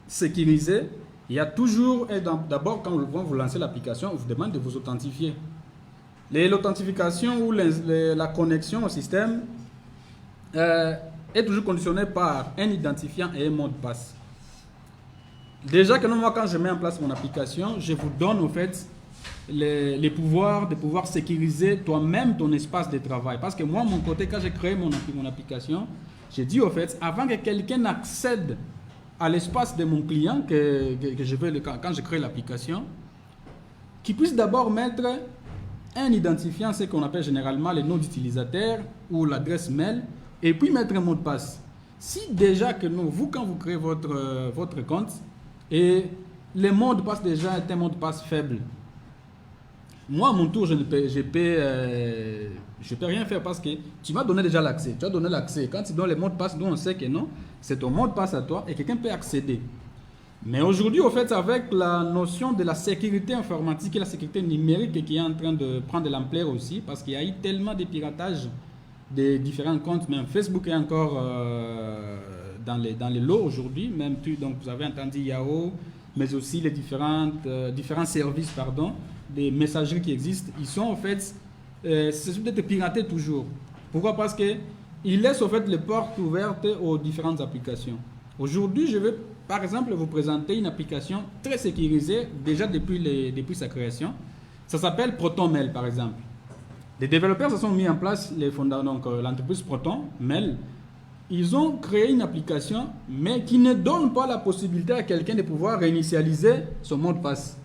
Speaker 2: sécurisée, il y a toujours, d'abord, quand vous lancez l'application, on vous demande de vous authentifier. L'authentification ou la connexion au système est toujours conditionnée par un identifiant et un mot de passe. Déjà que moi, quand je mets en place mon application, je vous donne, au fait, les pouvoirs de pouvoir sécuriser toi-même ton espace de travail. Parce que moi, mon côté, quand j'ai créé mon application, j'ai dit, au fait, avant que quelqu'un accède à l'espace de mon client, que je veux, quand je crée l'application, qu'il puisse d'abord mettre un identifiant, ce qu'on appelle généralement le nom d'utilisateur ou l'adresse mail, et puis mettre un mot de passe. Si déjà que vous, quand vous créez votre compte, et le mot de passe déjà est un mot de passe faible, moi, à mon tour, je peux rien faire parce que tu m'as donné déjà l'accès. Tu as donné l'accès. Quand tu donnes les mots de passe, nous, on sait que non, c'est ton mot de passe à toi et quelqu'un peut accéder. Mais aujourd'hui, au fait, avec la notion de la sécurité informatique et la sécurité numérique qui est en train de prendre de l'ampleur aussi, parce qu'il y a eu tellement de piratage des différents comptes, même Facebook est encore dans les lots aujourd'hui, même donc vous avez entendu Yahoo, mais aussi les différents services, des messageries qui existent, ils sont en fait, c'est d'être piratés toujours. Pourquoi? Parce qu'ils laissent en fait les portes ouvertes aux différentes applications. Aujourd'hui, je vais par exemple vous présenter une application très sécurisée, déjà depuis sa création. Ça s'appelle ProtonMail par exemple. Les développeurs se sont mis en place, l'entreprise ProtonMail, ils ont créé une application, mais qui ne donne pas la possibilité à quelqu'un de pouvoir réinitialiser son mot de passe.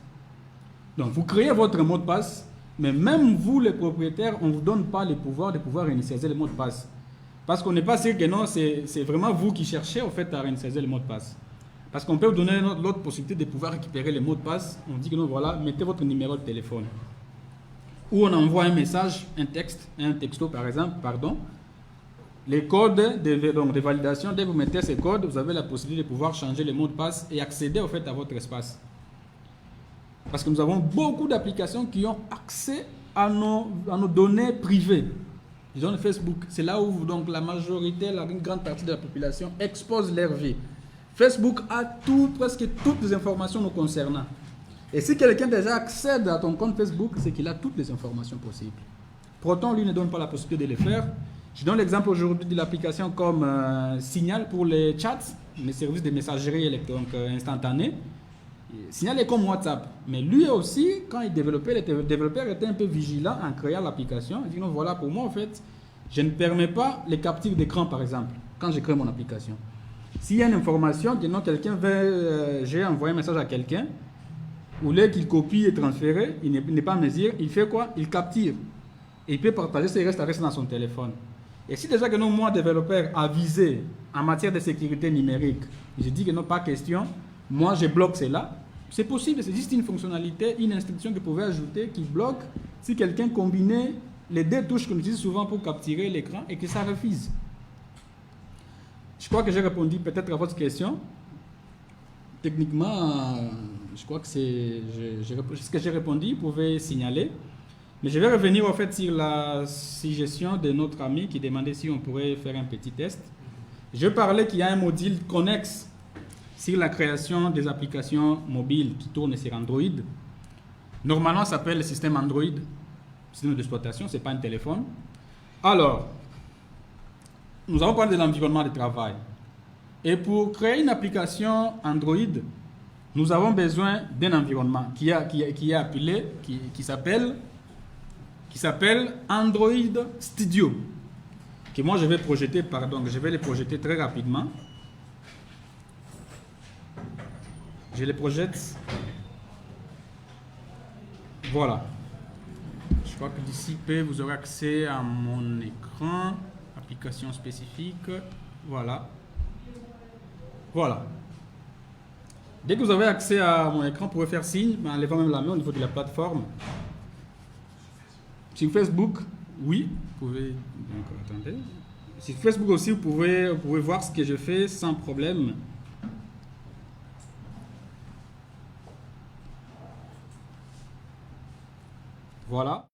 Speaker 2: Donc, vous créez votre mot de passe, mais même vous, les propriétaires, on ne vous donne pas le pouvoir de pouvoir réinitialiser le mot de passe. Parce qu'on n'est pas sûr que non, c'est vraiment vous qui cherchez en fait, à réinitialiser le mot de passe. Parce qu'on peut vous donner l'autre possibilité de pouvoir récupérer les mots de passe. On dit que non, voilà, mettez votre numéro de téléphone. Ou on envoie un message, un texto par exemple, les codes de validation, dès que vous mettez ces codes, vous avez la possibilité de pouvoir changer les mots de passe et accéder au fait à votre espace. Parce que nous avons beaucoup d'applications qui ont accès à nos données privées. Disons le Facebook, c'est là où donc, la majorité, une grande partie de la population expose leur vie. Facebook a presque toutes les informations nous concernant. Et si quelqu'un déjà accède à ton compte Facebook, c'est qu'il a toutes les informations possibles. Proton, lui, ne donne pas la possibilité de le faire. Je donne l'exemple aujourd'hui de l'application comme Signal pour les chats, les services de messagerie électronique instantanée. Signal est comme WhatsApp, mais lui aussi, quand il développait, le développeur était un peu vigilant en créant l'application. Il dit non, voilà, pour moi, en fait, je ne permets pas les captures d'écran, par exemple, quand je crée mon application. S'il y a une information, que non, quelqu'un veut, j'ai envoyé un message à quelqu'un, ou là qu'il copie et transfère, il n'est pas en mesure, il fait quoi? Il capture. Et il peut partager ses restes dans son téléphone. Et si déjà que non, moi, développeur, avisé en matière de sécurité numérique, je dis que non, pas question, moi, je bloque cela. C'est possible, c'est juste une fonctionnalité, une instruction que vous pouvez ajouter qui bloque si quelqu'un combinait les deux touches qu'on utilise souvent pour capturer l'écran et que ça refuse. Je crois que j'ai répondu peut-être à votre question. Techniquement, je crois que c'est ce que j'ai répondu, vous pouvez signaler. Mais je vais revenir en fait sur la suggestion de notre ami qui demandait si on pourrait faire un petit test. Je parlais qu'il y a un module connexe sur la création des applications mobiles qui tournent sur Android. Normalement, ça s'appelle le système Android, système d'exploitation, ce n'est pas un téléphone. Alors, nous avons parlé de l'environnement de travail. Et pour créer une application Android, nous avons besoin d'un environnement qui est appelé, qui s'appelle Android Studio. Que moi je vais projeter, je vais le projeter très rapidement. Je les projette. Voilà. Je crois que d'ici peu, vous aurez accès à mon écran, application spécifique. Voilà. Voilà. Dès que vous avez accès à mon écran, vous pouvez faire signe, en levant même la main au niveau de la plateforme. Sur Facebook, oui, vous pouvez. Donc, attendez. Sur Facebook aussi, vous pouvez voir ce que je fais sans problème. Voilà.